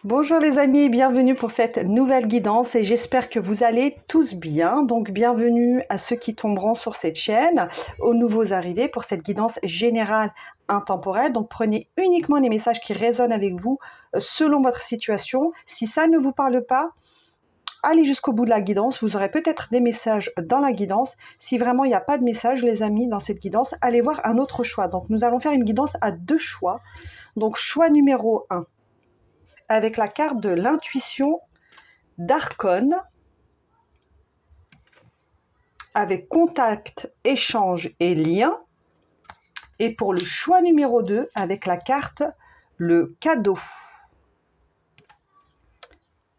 Bonjour les amis, bienvenue pour cette nouvelle guidance et j'espère que vous allez tous bien. Donc bienvenue à ceux qui tomberont sur cette chaîne, aux nouveaux arrivés pour cette guidance générale intemporelle. Donc prenez uniquement les messages qui résonnent avec vous selon votre situation. Si ça ne vous parle pas, allez jusqu'au bout de la guidance. Vous aurez peut-être des messages dans la guidance. Si vraiment il n'y a pas de message, les amis, dans cette guidance, allez voir un autre choix. Donc nous allons faire une guidance à 2 choix. Donc choix numéro 1. Avec la carte de l'intuition d'Arconne, avec contact, échange et lien. Et pour le choix numéro 2, avec la carte le cadeau.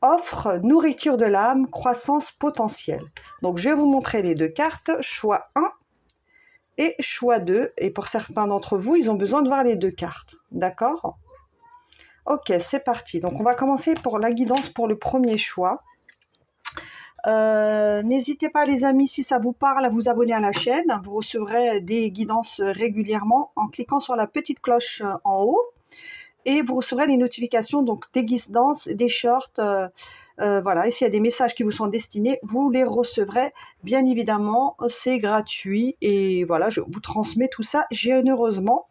Offre, nourriture de l'âme, croissance potentielle. Donc je vais vous montrer les deux cartes, choix 1 et choix 2. Et pour certains d'entre vous, ils ont besoin de voir les deux cartes. D'accord ? Ok, c'est parti. Donc on va commencer pour la guidance pour le premier choix. N'hésitez pas les amis, si ça vous parle, à vous abonner à la chaîne. Vous recevrez des guidances régulièrement en cliquant sur la petite cloche en haut et vous recevrez les notifications donc des guidances, des shorts, voilà. Et s'il y a des messages qui vous sont destinés, vous les recevrez bien évidemment, c'est gratuit et voilà, je vous transmets tout ça généreusement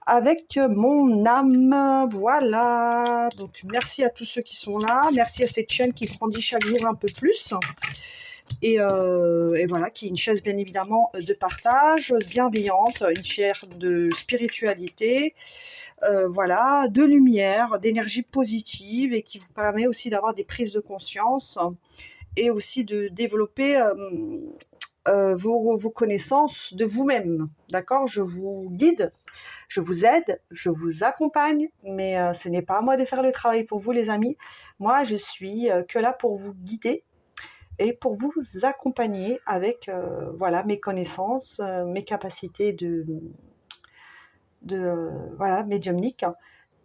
avec mon âme. Voilà, donc merci à tous ceux qui sont là, merci à cette chaîne qui grandit chaque jour un peu plus et voilà, qui est une chaîne bien évidemment de partage, bienveillante, une chaîne de spiritualité, voilà, de lumière, d'énergie positive et qui vous permet aussi d'avoir des prises de conscience et aussi de développer vos connaissances de vous-même, d'accord? Je vous guide, je vous aide, je vous accompagne, mais ce n'est pas à moi de faire le travail pour vous les amis. Moi, je suis que là pour vous guider et pour vous accompagner avec voilà, mes connaissances, mes capacités voilà, médiumniques.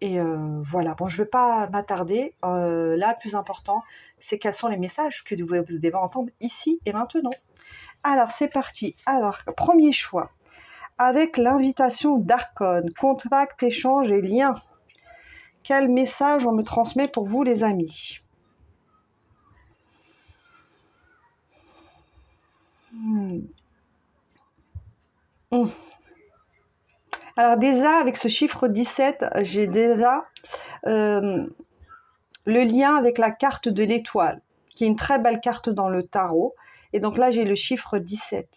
Et voilà, bon, je ne veux pas m'attarder. Là, le plus important, c'est quels sont les messages que vous devez entendre ici et maintenant. Alors, c'est parti. Alors, premier choix. Avec l'invitation d'Arconne, contact, échange et lien. Quel message on me transmet pour vous, les amis? Alors déjà, avec ce chiffre 17, j'ai déjà le lien avec la carte de l'étoile, qui est une très belle carte dans le tarot. Et donc là, j'ai le chiffre 17.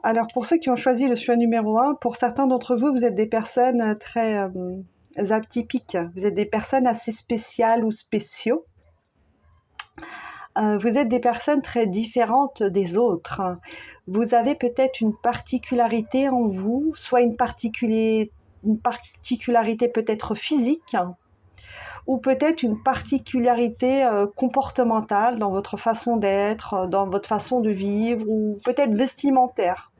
Alors, pour ceux qui ont choisi le choix numéro 1, pour certains d'entre vous, vous êtes des personnes très atypiques. Vous êtes des personnes assez spéciales ou spéciaux. Vous êtes des personnes très différentes des autres. Vous avez peut-être une particularité en vous, soit une particularité peut-être physique, ou peut-être une particularité comportementale dans votre façon d'être, dans votre façon de vivre, ou peut-être vestimentaire.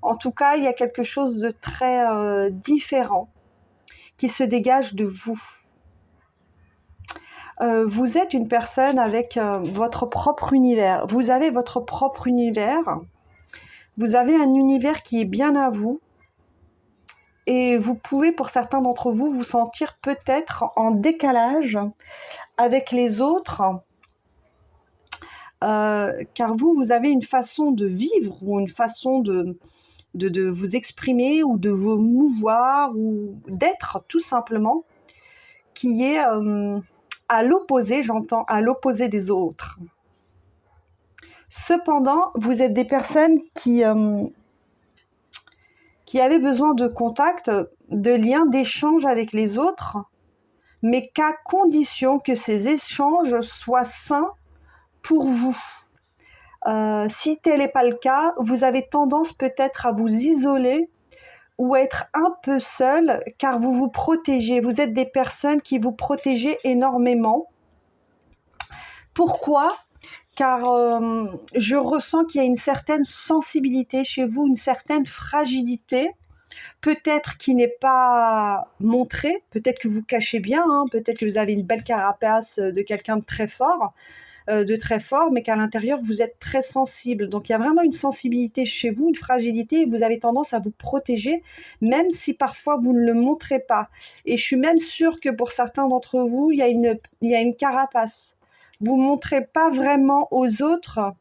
En tout cas, il y a quelque chose de très différent qui se dégage de vous. Vous êtes une personne avec votre propre univers. Vous avez votre propre univers. Vous avez un univers qui est bien à vous. Et vous pouvez, pour certains d'entre vous, vous sentir peut-être en décalage avec les autres. Car vous avez une façon de vivre ou une façon de vous exprimer ou de vous mouvoir ou d'être tout simplement qui est à l'opposé, j'entends, à l'opposé des autres. Cependant, vous êtes des personnes qui avaient besoin de contact, de liens, d'échanges avec les autres, mais qu'à condition que ces échanges soient sains pour vous. Si tel n'est pas le cas, vous avez tendance peut-être à vous isoler ou être un peu seul car vous vous protégez. Vous êtes des personnes qui vous protégez énormément. Pourquoi ? Car je ressens qu'il y a une certaine sensibilité chez vous, une certaine fragilité, peut-être qui n'est pas montrée, peut-être que vous cachez bien, hein, peut-être que vous avez une belle carapace de quelqu'un de très fort, de très fort, mais qu'à l'intérieur, vous êtes très sensible. Donc, il y a vraiment une sensibilité chez vous, une fragilité, et vous avez tendance à vous protéger, même si parfois vous ne le montrez pas. Et je suis même sûre que pour certains d'entre vous, il y a une carapace. Vous ne montrez pas vraiment aux autres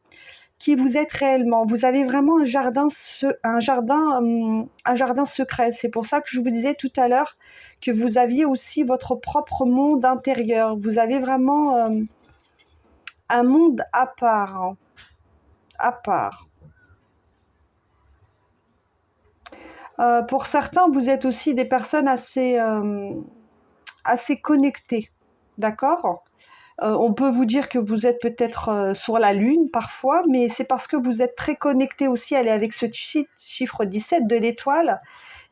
qui vous êtes réellement. Vous avez vraiment un jardin secret. C'est pour ça que je vous disais tout à l'heure que vous aviez aussi votre propre monde intérieur. Vous avez vraiment un monde à part. Hein, à part. Pour certains, vous êtes aussi des personnes assez connectées. D'accord ? On peut vous dire que vous êtes peut-être sur la Lune parfois, mais c'est parce que vous êtes très connecté aussi. Allez, avec ce chiffre 17 de l'étoile,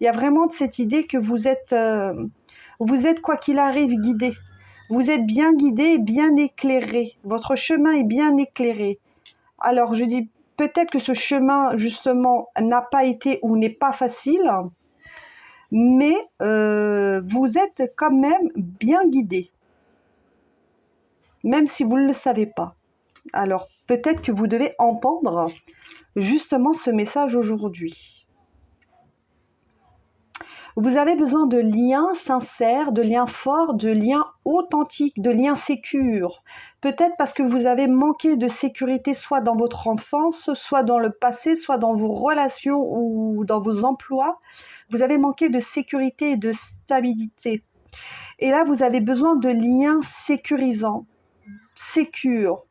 il y a vraiment cette idée que vous êtes quoi qu'il arrive guidé. Vous êtes bien guidé et bien éclairé. Votre chemin est bien éclairé. Alors, je dis peut-être que ce chemin, justement, n'a pas été ou n'est pas facile, mais vous êtes quand même bien guidé. Même si vous ne le savez pas. Alors, peut-être que vous devez entendre justement ce message aujourd'hui. Vous avez besoin de liens sincères, de liens forts, de liens authentiques, de liens sécures. Peut-être parce que vous avez manqué de sécurité soit dans votre enfance, soit dans le passé, soit dans vos relations ou dans vos emplois. Vous avez manqué de sécurité et de stabilité. Et là, vous avez besoin de liens sécurisants. Sécure.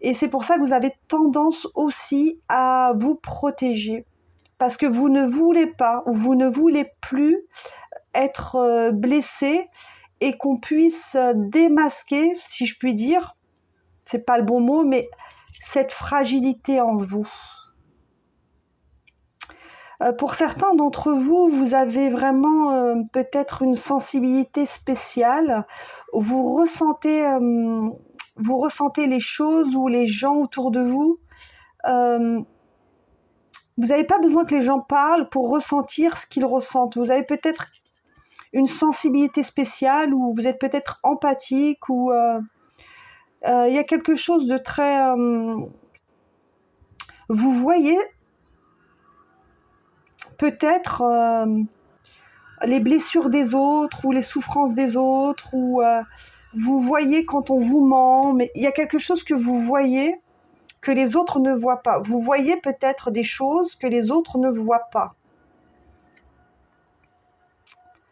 Et c'est pour ça que vous avez tendance aussi à vous protéger. Parce que vous ne voulez pas ou vous ne voulez plus être blessé et qu'on puisse démasquer, si je puis dire, c'est pas le bon mot, mais cette fragilité en vous. Pour certains d'entre vous, vous avez vraiment peut-être une sensibilité spéciale. Vous ressentez les choses ou les gens autour de vous. Vous n'avez pas besoin que les gens parlent pour ressentir ce qu'ils ressentent. Vous avez peut-être une sensibilité spéciale ou vous êtes peut-être empathique ou il y a quelque chose de très... vous voyez peut-être les blessures des autres ou les souffrances des autres ou vous voyez quand on vous ment, mais il y a quelque chose que vous voyez que les autres ne voient pas. Vous voyez peut-être des choses que les autres ne voient pas.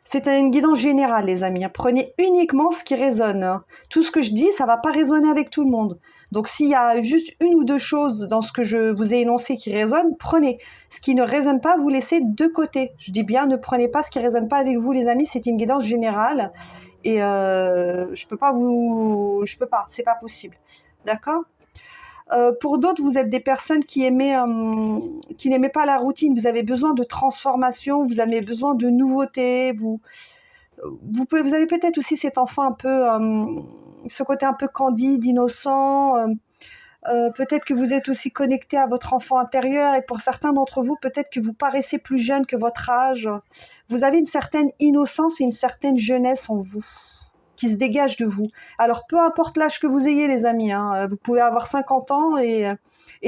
C'est une guidance générale, les amis. Prenez uniquement ce qui résonne. Tout ce que je dis, ça ne va pas résonner avec tout le monde. Donc, s'il y a juste une ou deux choses dans ce que je vous ai énoncé qui résonnent, prenez. Ce qui ne résonne pas, vous laissez de côté. Je dis bien, ne prenez pas ce qui ne résonne pas avec vous, les amis. C'est une guidance générale. Et je peux pas, c'est pas possible. D'accord ? Pour d'autres, vous êtes des personnes qui n'aimaient pas la routine. Vous avez besoin de transformation, vous avez besoin de nouveautés. Vous avez peut-être aussi cet enfant un peu, ce côté un peu candide, innocent. Peut-être que vous êtes aussi connecté à votre enfant intérieur. Et pour certains d'entre vous, peut-être que vous paraissez plus jeune que votre âge. Vous avez une certaine innocence et une certaine jeunesse en vous qui se dégage de vous. Alors, peu importe l'âge que vous ayez, les amis, hein, vous pouvez avoir 50 ans et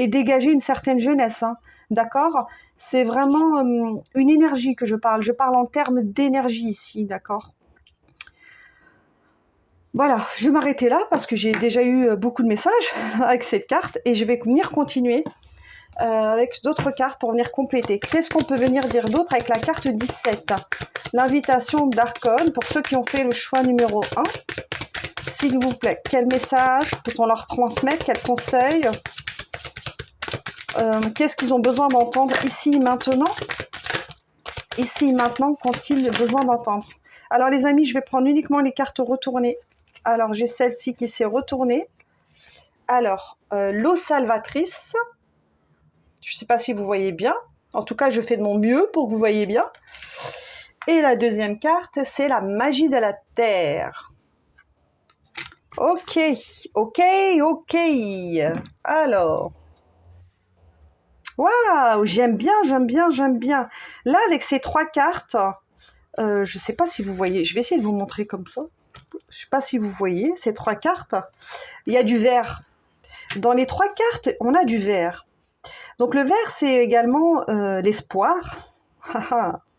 dégager une certaine jeunesse, hein, d'accord ? C'est vraiment une énergie que je parle. Je parle en termes d'énergie ici, d'accord ? Voilà, je vais m'arrêter là parce que j'ai déjà eu beaucoup de messages avec cette carte et je vais venir continuer avec d'autres cartes pour venir compléter. Qu'est-ce qu'on peut venir dire d'autre avec la carte 17 ? L'invitation d'Archon pour ceux qui ont fait le choix numéro 1. S'il vous plaît, quel message peut-on leur transmettre ? Quels conseils ? Qu'est-ce qu'ils ont besoin d'entendre ici, maintenant ? Ici, maintenant, qu'ont-ils besoin d'entendre ? Alors, les amis, je vais prendre uniquement les cartes retournées. Alors, j'ai celle-ci qui s'est retournée. Alors, l'eau salvatrice. Je ne sais pas si vous voyez bien. En tout cas, je fais de mon mieux pour que vous voyez bien. Et la deuxième carte, c'est la magie de la terre. Ok. Alors. Waouh, j'aime bien. Là, avec ces trois cartes, je ne sais pas si vous voyez. Je vais essayer de vous montrer comme ça. Je ne sais pas si vous voyez ces trois cartes. Il y a du vert. dans les 3 cartes, on a du vert. Donc le vert, c'est également l'espoir.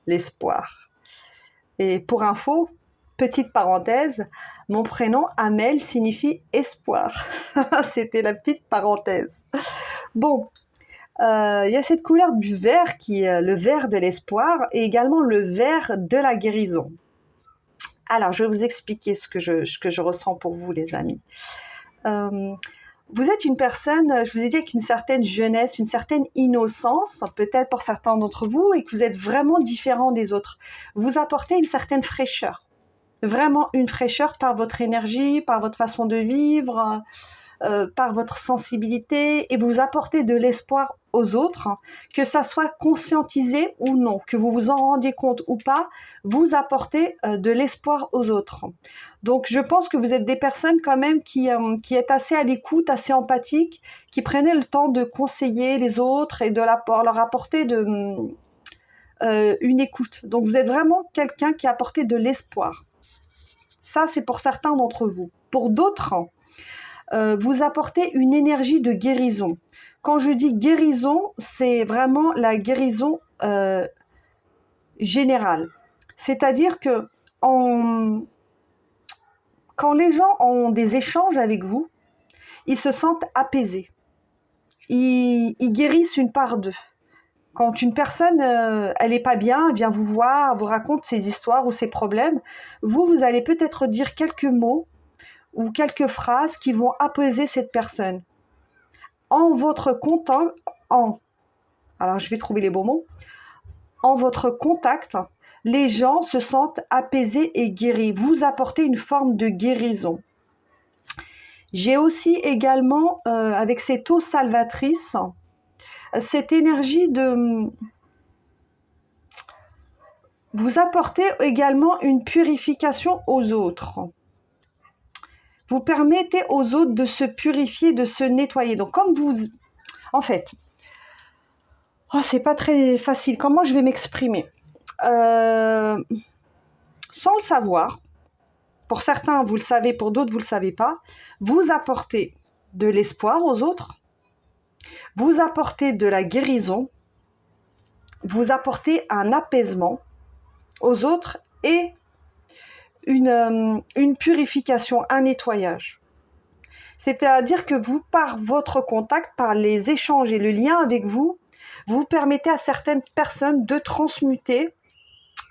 L'espoir. Et pour info, petite parenthèse, mon prénom Amel signifie espoir. C'était la petite parenthèse. Bon, il y a cette couleur du vert qui est le vert de l'espoir et également le vert de la guérison. Alors, je vais vous expliquer ce que je ressens pour vous, les amis. Vous êtes une personne, je vous ai dit, avec une certaine jeunesse, une certaine innocence, peut-être pour certains d'entre vous, et que vous êtes vraiment différent des autres. Vous apportez une certaine fraîcheur, vraiment une fraîcheur par votre énergie, par votre façon de vivre, par votre sensibilité, et vous apportez de l'espoir aux autres, que ça soit conscientisé ou non, que vous vous en rendiez compte ou pas, vous apportez de l'espoir aux autres. Donc je pense que vous êtes des personnes quand même qui êtes assez à l'écoute, assez empathiques, qui prenaient le temps de conseiller les autres et de leur apporter une écoute. Donc vous êtes vraiment quelqu'un qui a apporté de l'espoir. Ça, c'est pour certains d'entre vous. Pour d'autres, vous apportez une énergie de guérison. Quand je dis guérison, c'est vraiment la guérison générale. C'est-à-dire que quand les gens ont des échanges avec vous, ils se sentent apaisés. Ils guérissent une part d'eux. Quand une personne, elle n'est pas bien, elle vient vous voir, vous raconte ses histoires ou ses problèmes, vous allez peut-être dire quelques mots ou quelques phrases qui vont apaiser cette personne. En votre contact, alors je vais trouver les bons mots, en votre contact, les gens se sentent apaisés et guéris. Vous apportez une forme de guérison. J'ai aussi également, avec cette eau salvatrice, cette énergie de... Vous apportez également une purification aux autres. Vous permettez aux autres de se purifier, de se nettoyer. Donc comme vous... En fait, c'est pas très facile. Comment je vais m'exprimer ? Sans le savoir, pour certains vous le savez, pour d'autres vous ne le savez pas, vous apportez de l'espoir aux autres, vous apportez de la guérison, vous apportez un apaisement aux autres et une purification, un nettoyage. C'est-à-dire que vous, par votre contact, par les échanges et le lien avec vous, vous permettez à certaines personnes de transmuter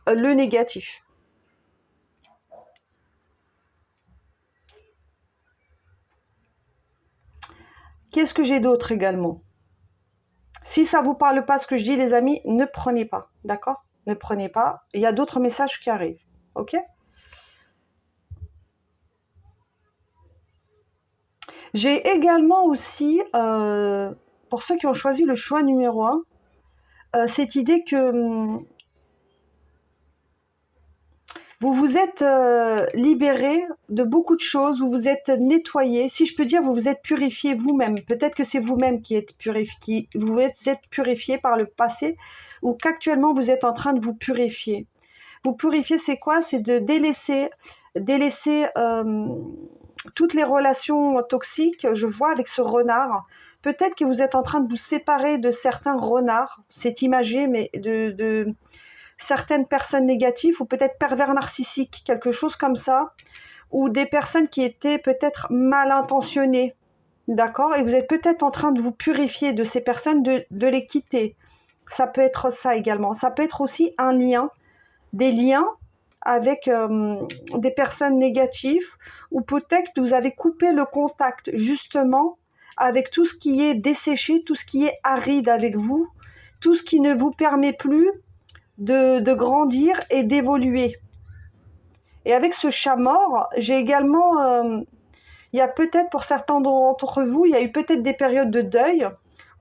le négatif. Qu'est-ce que j'ai d'autre également ? Si ça ne vous parle pas ce que je dis, les amis, ne prenez pas, d'accord ? Ne prenez pas. Il y a d'autres messages qui arrivent, ok ? J'ai également aussi, pour ceux qui ont choisi le choix numéro 1, cette idée que vous vous êtes libéré de beaucoup de choses, vous vous êtes nettoyé, si je peux dire, vous vous êtes purifié vous-même. Peut-être que c'est vous-même qui êtes purifié, vous êtes purifié par le passé ou qu'actuellement vous êtes en train de vous purifier. Vous purifier, c'est quoi ? C'est de délaisser toutes les relations toxiques, je vois avec ce renard. Peut-être que vous êtes en train de vous séparer de certains renards, c'est imagé, mais de certaines personnes négatives ou peut-être pervers narcissiques, quelque chose comme ça, ou des personnes qui étaient peut-être mal intentionnées, d'accord ? Et vous êtes peut-être en train de vous purifier de ces personnes, de les quitter. Ça peut être ça également. Ça peut être aussi un lien, des liens avec des personnes négatives, ou peut-être que vous avez coupé le contact justement avec tout ce qui est desséché, tout ce qui est aride avec vous, tout ce qui ne vous permet plus de grandir et d'évoluer. Et avec ce chat mort, j'ai également, il y a peut-être pour certains d'entre vous, il y a eu peut-être des périodes de deuil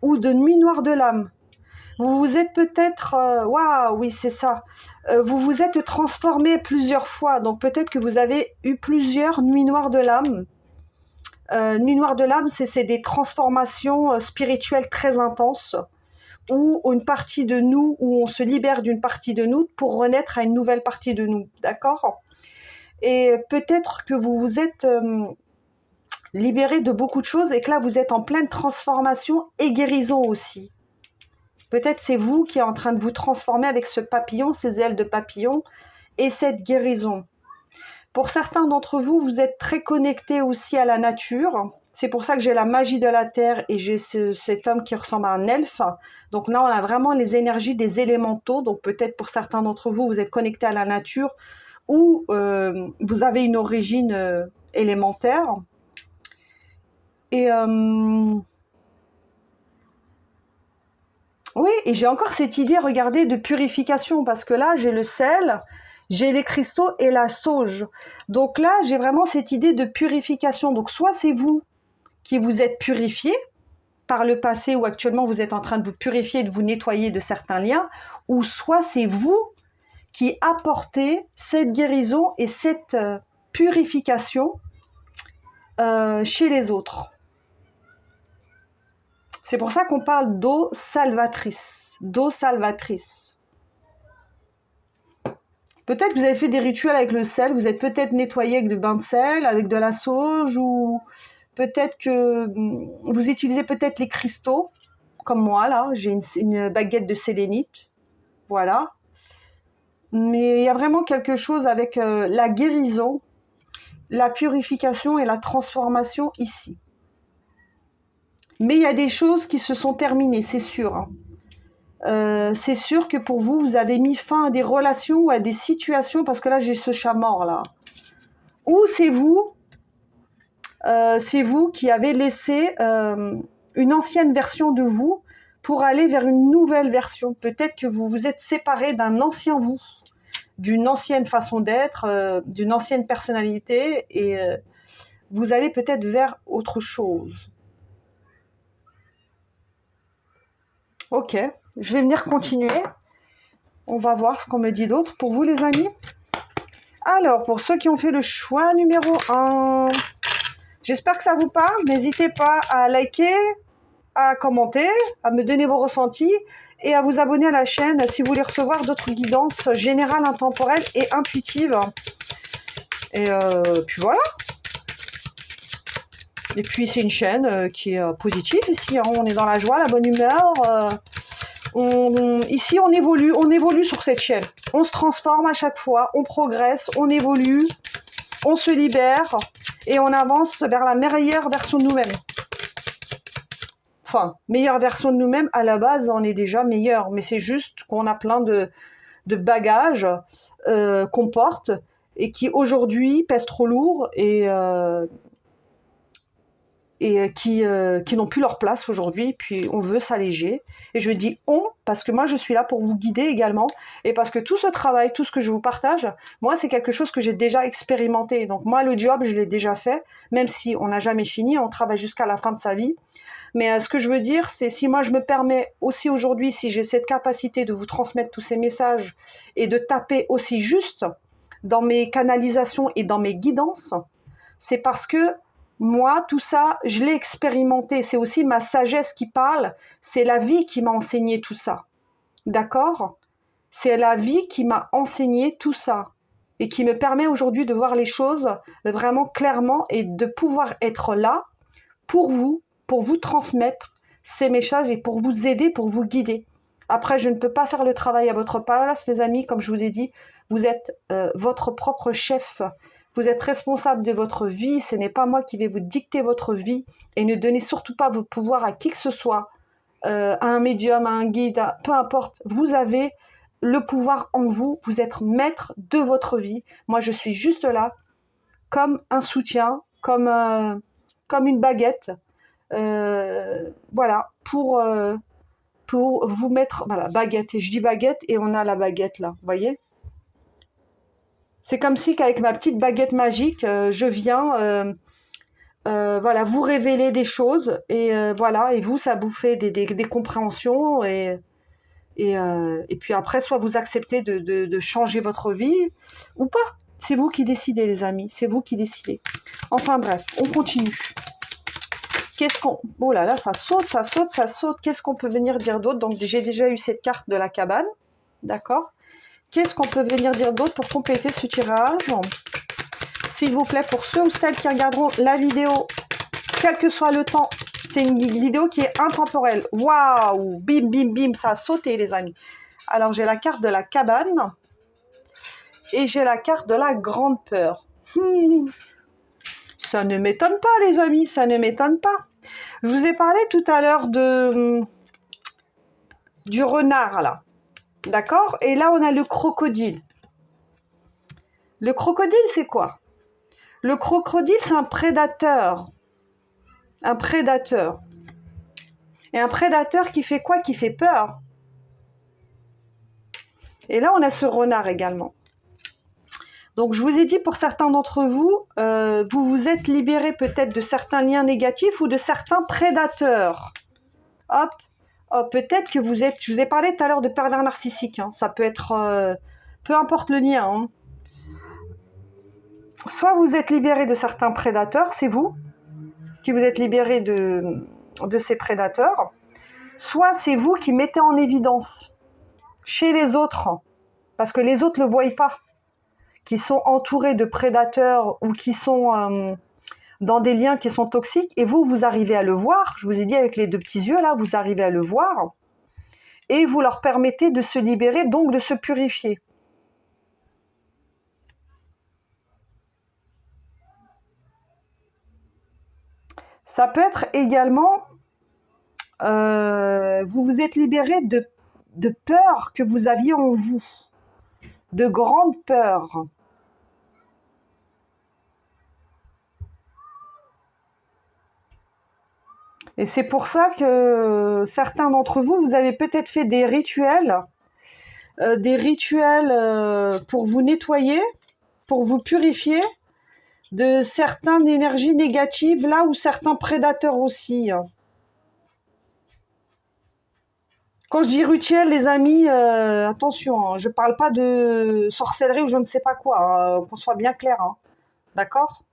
ou de nuit noire de l'âme. Vous vous êtes peut-être, waouh, oui c'est ça, vous vous êtes transformé plusieurs fois, donc peut-être que vous avez eu plusieurs nuits noires de l'âme. Nuit noire de l'âme, c'est des transformations spirituelles très intenses, ou une partie de nous, où on se libère d'une partie de nous pour renaître à une nouvelle partie de nous, d'accord ? Et peut-être que vous vous êtes libéré de beaucoup de choses et que là, vous êtes en pleine transformation et guérison aussi. Peut-être c'est vous qui êtes en train de vous transformer avec ce papillon, ces ailes de papillon et cette guérison. Pour certains d'entre vous, vous êtes très connectés aussi à la nature. C'est pour ça que j'ai la magie de la terre et j'ai cet homme qui ressemble à un elfe. Donc là, on a vraiment les énergies des élémentaux. Donc peut-être pour certains d'entre vous, vous êtes connectés à la nature ou vous avez une origine élémentaire. Et oui, et j'ai encore cette idée, regardez, de purification, parce que là, j'ai le sel, j'ai les cristaux et la sauge. Donc là, j'ai vraiment cette idée de purification. Donc soit c'est vous qui vous êtes purifié par le passé ou actuellement vous êtes en train de vous purifier, de vous nettoyer de certains liens, ou soit c'est vous qui apportez cette guérison et cette purification chez les autres. C'est pour ça qu'on parle d'eau salvatrice. D'eau salvatrice. Peut-être que vous avez fait des rituels avec le sel, vous êtes peut-être nettoyé avec du bain de sel, avec de la sauge, ou peut-être que vous utilisez peut-être les cristaux, comme moi là, j'ai une baguette de sélénite. Voilà. Mais il y a vraiment quelque chose avec la guérison, la purification et la transformation ici. Mais il y a des choses qui se sont terminées, c'est sûr. Hein. C'est sûr que pour vous, vous avez mis fin à des relations ou à des situations, parce que là, j'ai ce chat mort, là. Ou c'est vous qui avez laissé une ancienne version de vous pour aller vers une nouvelle version. Peut-être que vous vous êtes séparé d'un ancien vous, d'une ancienne façon d'être, d'une ancienne personnalité, et vous allez peut-être vers autre chose. Ok, je vais venir continuer. On va voir ce qu'on me dit d'autre pour vous, les amis. Alors, pour ceux qui ont fait le choix numéro 1, j'espère que ça vous parle. N'hésitez pas à liker, à commenter, à me donner vos ressentis et à vous abonner à la chaîne si vous voulez recevoir d'autres guidances générales, intemporelles et intuitives. Et puis voilà. Et puis c'est une chaîne qui est positive ici, hein. On est dans la joie, la bonne humeur. Ici on évolue sur cette chaîne. On se transforme à chaque fois, on progresse, on évolue, on se libère et on avance vers la meilleure version de nous-mêmes. Enfin, meilleure version de nous-mêmes, à la base on est déjà meilleur, mais c'est juste qu'on a plein de bagages qu'on porte et qui aujourd'hui pèsent trop lourd et qui n'ont plus leur place aujourd'hui, puis on veut s'alléger. Et je dis on, parce que moi je suis là pour vous guider également, et parce que tout ce travail, tout ce que je vous partage, moi c'est quelque chose que j'ai déjà expérimenté. Donc moi le job, je l'ai déjà fait, même si on n'a jamais fini, on travaille jusqu'à la fin de sa vie. Mais ce que je veux dire, c'est si moi je me permets aussi aujourd'hui, si j'ai cette capacité de vous transmettre tous ces messages, et de taper aussi juste dans mes canalisations et dans mes guidances, c'est parce que moi, tout ça, je l'ai expérimenté. C'est aussi ma sagesse qui parle. C'est la vie qui m'a enseigné tout ça. D'accord ? C'est la vie qui m'a enseigné tout ça. Et qui me permet aujourd'hui de voir les choses vraiment clairement et de pouvoir être là pour vous transmettre ces messages et pour vous aider, pour vous guider. Après, je ne peux pas faire le travail à votre place, les amis. Comme je vous ai dit, vous êtes votre propre chef. Vous êtes responsable de votre vie, ce n'est pas moi qui vais vous dicter votre vie, et ne donnez surtout pas vos pouvoirs à qui que ce soit, à un médium, à un guide, peu importe. Vous avez le pouvoir en vous, vous êtes maître de votre vie. Moi, je suis juste là comme un soutien, comme une baguette, voilà, pour vous mettre, voilà, baguette, et je dis baguette, et on a la baguette là, vous voyez ? C'est comme si qu'avec ma petite baguette magique, je viens voilà, vous révéler des choses. Et voilà, et vous, ça vous fait des compréhensions. Et puis après, soit vous acceptez de changer votre vie ou pas. C'est vous qui décidez, les amis. C'est vous qui décidez. Enfin bref, on continue. Oh là là, ça saute, ça saute, ça saute. Qu'est-ce qu'on peut venir dire d'autre ? Donc j'ai déjà eu cette carte de la cabane. D'accord ? Qu'est-ce qu'on peut venir dire d'autre pour compléter ce tirage ? S'il vous plaît, pour ceux ou celles qui regarderont la vidéo quel que soit le temps. C'est une vidéo qui est intemporelle. Waouh! Bim, bim, bim, ça a sauté, les amis. Alors, j'ai la carte de la cabane et j'ai la carte de la grande peur. Ça ne m'étonne pas, les amis, ça ne m'étonne pas. Je vous ai parlé tout à l'heure du renard, là. D'accord? Et là, on a le crocodile. Le crocodile, c'est quoi? Le crocodile, c'est un prédateur. Un prédateur. Et un prédateur qui fait quoi? Qui fait peur. Et là, on a ce renard également. Donc, je vous ai dit, pour certains d'entre vous, vous vous êtes libérés peut-être de certains liens négatifs ou de certains prédateurs. Hop, peut-être que vous êtes... Je vous ai parlé tout à l'heure de pervers narcissique. Hein. Ça peut être... peu importe le lien. Hein. Soit vous êtes libérés de certains prédateurs, c'est vous qui vous êtes libérés de ces prédateurs. Soit c'est vous qui mettez en évidence chez les autres, parce que les autres ne le voient pas, qui sont entourés de prédateurs ou qui sont dans des liens qui sont toxiques, et vous, vous arrivez à le voir, je vous ai dit avec les deux petits yeux là, vous arrivez à le voir, et vous leur permettez de se libérer, donc de se purifier. Ça peut être également, vous vous êtes libéré de peurs que vous aviez en vous, de grandes peurs. Et c'est pour ça que certains d'entre vous, vous avez peut-être fait des rituels pour vous nettoyer, pour vous purifier de certaines énergies négatives, là où certains prédateurs aussi. Quand je dis rituel, les amis, attention, je ne parle pas de sorcellerie ou je ne sais pas quoi, qu'on soit bien clair, hein, d'accord?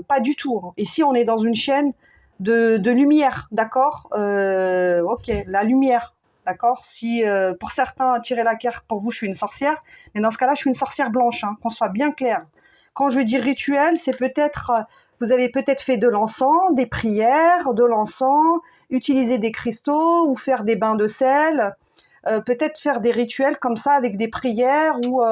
Pas du tout. Hein. Ici, on est dans une chaîne de lumière, d'accord? Ok, la lumière, d'accord? Si pour certains, tirer la carte, pour vous, je suis une sorcière, mais dans ce cas-là, je suis une sorcière blanche, hein, qu'on soit bien clair. Quand je dis rituel, c'est peut-être, vous avez peut-être fait de l'encens, des prières, de l'encens, utiliser des cristaux ou faire des bains de sel, peut-être faire des rituels comme ça avec des prières ou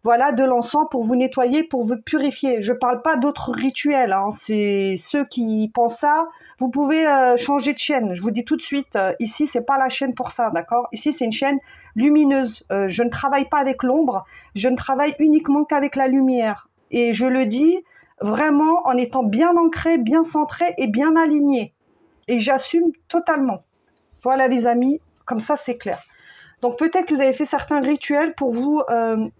voilà, de l'encens pour vous nettoyer, pour vous purifier. Je ne parle pas d'autres rituels, hein, c'est ceux qui pensent ça. Vous pouvez changer de chaîne, je vous dis tout de suite, ici, ce n'est pas la chaîne pour ça, d'accord? Ici, c'est une chaîne lumineuse. Je ne travaille pas avec l'ombre, je ne travaille uniquement qu'avec la lumière. Et je le dis vraiment en étant bien ancré, bien centré et bien aligné. Et j'assume totalement. Voilà les amis, comme ça c'est clair. Donc peut-être que vous avez fait certains rituels pour vous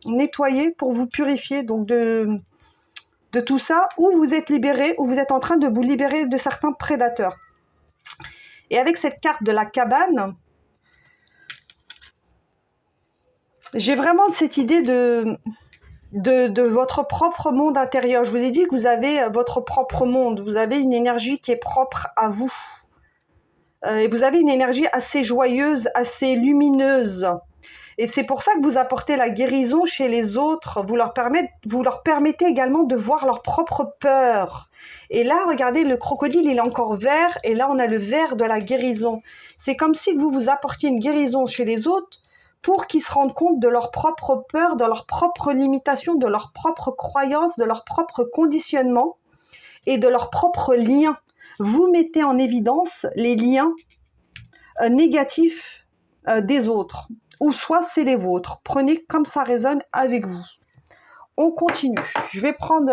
nettoyer, pour vous purifier donc de tout ça, ou vous êtes libéré, ou vous êtes en train de vous libérer de certains prédateurs. Et avec cette carte de la cabane, j'ai vraiment cette idée de votre propre monde intérieur. Je vous ai dit que vous avez votre propre monde, vous avez une énergie qui est propre à vous. Et vous avez une énergie assez joyeuse, assez lumineuse. Et c'est pour ça que vous apportez la guérison chez les autres. Vous leur permettez également de voir leur propre peur. Et là, regardez, le crocodile, il est encore vert. Et là, on a le vert de la guérison. C'est comme si vous vous apportiez une guérison chez les autres pour qu'ils se rendent compte de leur propre peur, de leur propre limitation, de leur propre croyance, de leur propre conditionnement et de leur propre lien. Vous mettez en évidence les liens négatifs des autres, ou soit c'est les vôtres. Prenez comme ça résonne avec vous. On continue. Je vais prendre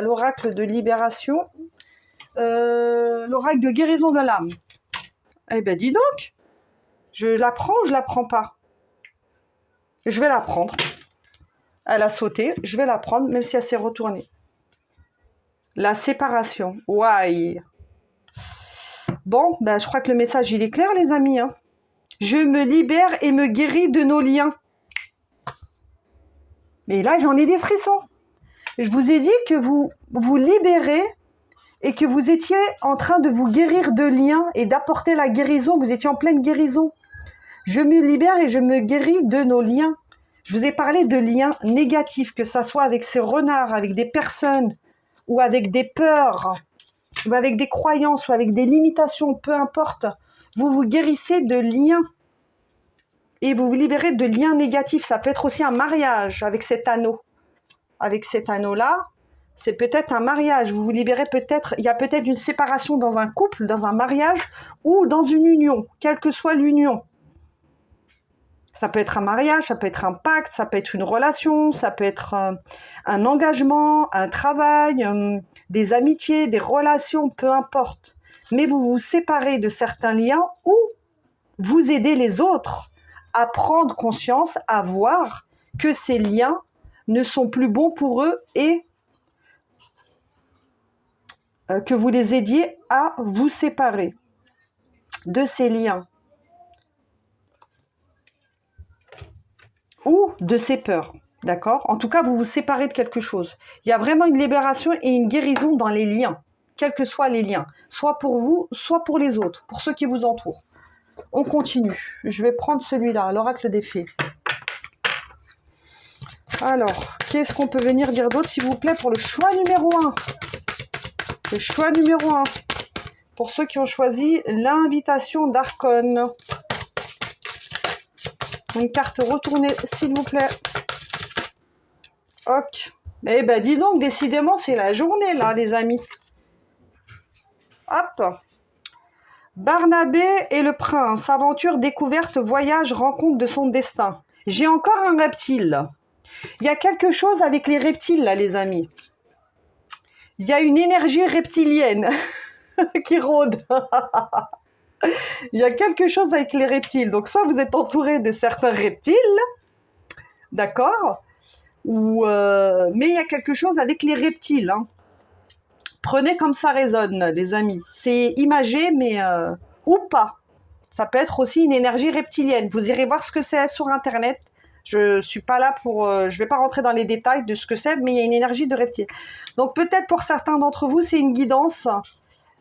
l'oracle de libération, l'oracle de guérison de l'âme. Eh bien, dis donc, je la prends ou je la prends pas? Je vais la prendre. Elle a sauté, je vais la prendre, même si elle s'est retournée. La séparation. Why? Bon, ben, je crois que le message, il est clair, les amis. Hein. Je me libère et me guéris de nos liens. Mais là, j'en ai des frissons. Je vous ai dit que vous vous libérez et que vous étiez en train de vous guérir de liens et d'apporter la guérison. Vous étiez en pleine guérison. Je me libère et je me guéris de nos liens. Je vous ai parlé de liens négatifs, que ça soit avec ces renards, avec des personnes ou avec des peurs. ou avec des croyances, ou avec des limitations, peu importe, vous vous guérissez de liens et vous vous libérez de liens négatifs. Ça peut être aussi un mariage avec cet anneau. Avec cet anneau-là, c'est peut-être un mariage. Vous vous libérez peut-être, il y a peut-être une séparation dans un couple, dans un mariage ou dans une union, quelle que soit l'union. Ça peut être un mariage, ça peut être un pacte, ça peut être une relation, ça peut être un engagement, un travail, des amitiés, des relations, peu importe. Mais vous vous séparez de certains liens ou vous aidez les autres à prendre conscience, à voir que ces liens ne sont plus bons pour eux et que vous les aidiez à vous séparer de ces liens ou de ces peurs, d'accord? En tout cas, vous vous séparez de quelque chose. Il y a vraiment une libération et une guérison dans les liens, quels que soient les liens, soit pour vous, soit pour les autres, pour ceux qui vous entourent. On continue. Je vais prendre celui-là, l'oracle des fées. Alors, qu'est-ce qu'on peut venir dire d'autre, s'il vous plaît, pour le choix numéro 1? Le choix numéro 1. Pour ceux qui ont choisi l'invitation d'Arconne. Une carte retournée, s'il vous plaît. Ok. Eh ben, dis donc, décidément, c'est la journée, là, les amis. Hop. Barnabé et le prince. Aventure, découverte, voyage, rencontre de son destin. J'ai encore un reptile. Il y a quelque chose avec les reptiles, là, les amis. Il y a une énergie reptilienne qui rôde. Il y a quelque chose avec les reptiles. Donc, soit vous êtes entouré de certains reptiles, d'accord, mais il y a quelque chose avec les reptiles. Hein. Prenez comme ça résonne, les amis. C'est imagé, mais ou pas. Ça peut être aussi une énergie reptilienne. Vous irez voir ce que c'est sur Internet. Je suis pas là pour... je vais pas rentrer dans les détails de ce que c'est, mais il y a une énergie de reptile. Donc peut-être pour certains d'entre vous, c'est une guidance.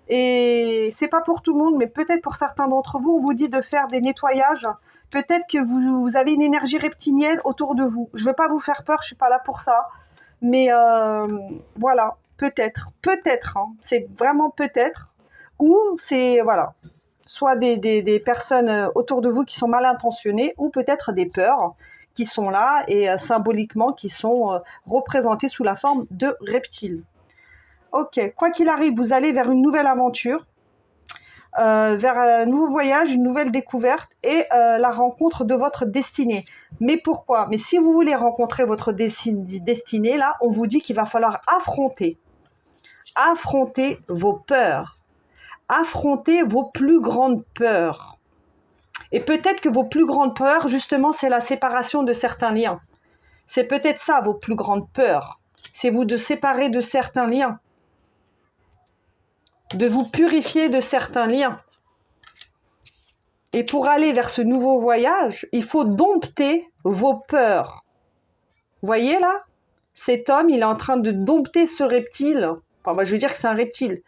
Et c'est pas pour tout le monde, mais peut-être pour certains d'entre vous, on vous dit de faire des nettoyages. Peut-être que vous avez une énergie reptilienne autour de vous. Je veux pas vous faire peur, je suis pas là pour ça. Mais voilà, peut-être, hein, c'est vraiment peut-être. Ou c'est, voilà, soit des personnes autour de vous qui sont mal intentionnées, ou peut-être des peurs qui sont là et symboliquement qui sont représentées sous la forme de reptiles. Ok, quoi qu'il arrive, vous allez vers une nouvelle aventure, vers un nouveau voyage, une nouvelle découverte et la rencontre de votre destinée. Mais pourquoi? Mais si vous voulez rencontrer votre destinée, là, on vous dit qu'il va falloir affronter vos peurs, affronter vos plus grandes peurs. Et peut-être que vos plus grandes peurs, justement, c'est la séparation de certains liens. C'est peut-être ça, vos plus grandes peurs. C'est vous de séparer de certains liens. De vous purifier de certains liens. Et pour aller vers ce nouveau voyage, il faut dompter vos peurs. Vous voyez là? Cet homme, il est en train de dompter ce reptile. Enfin, je veux dire que c'est un reptile.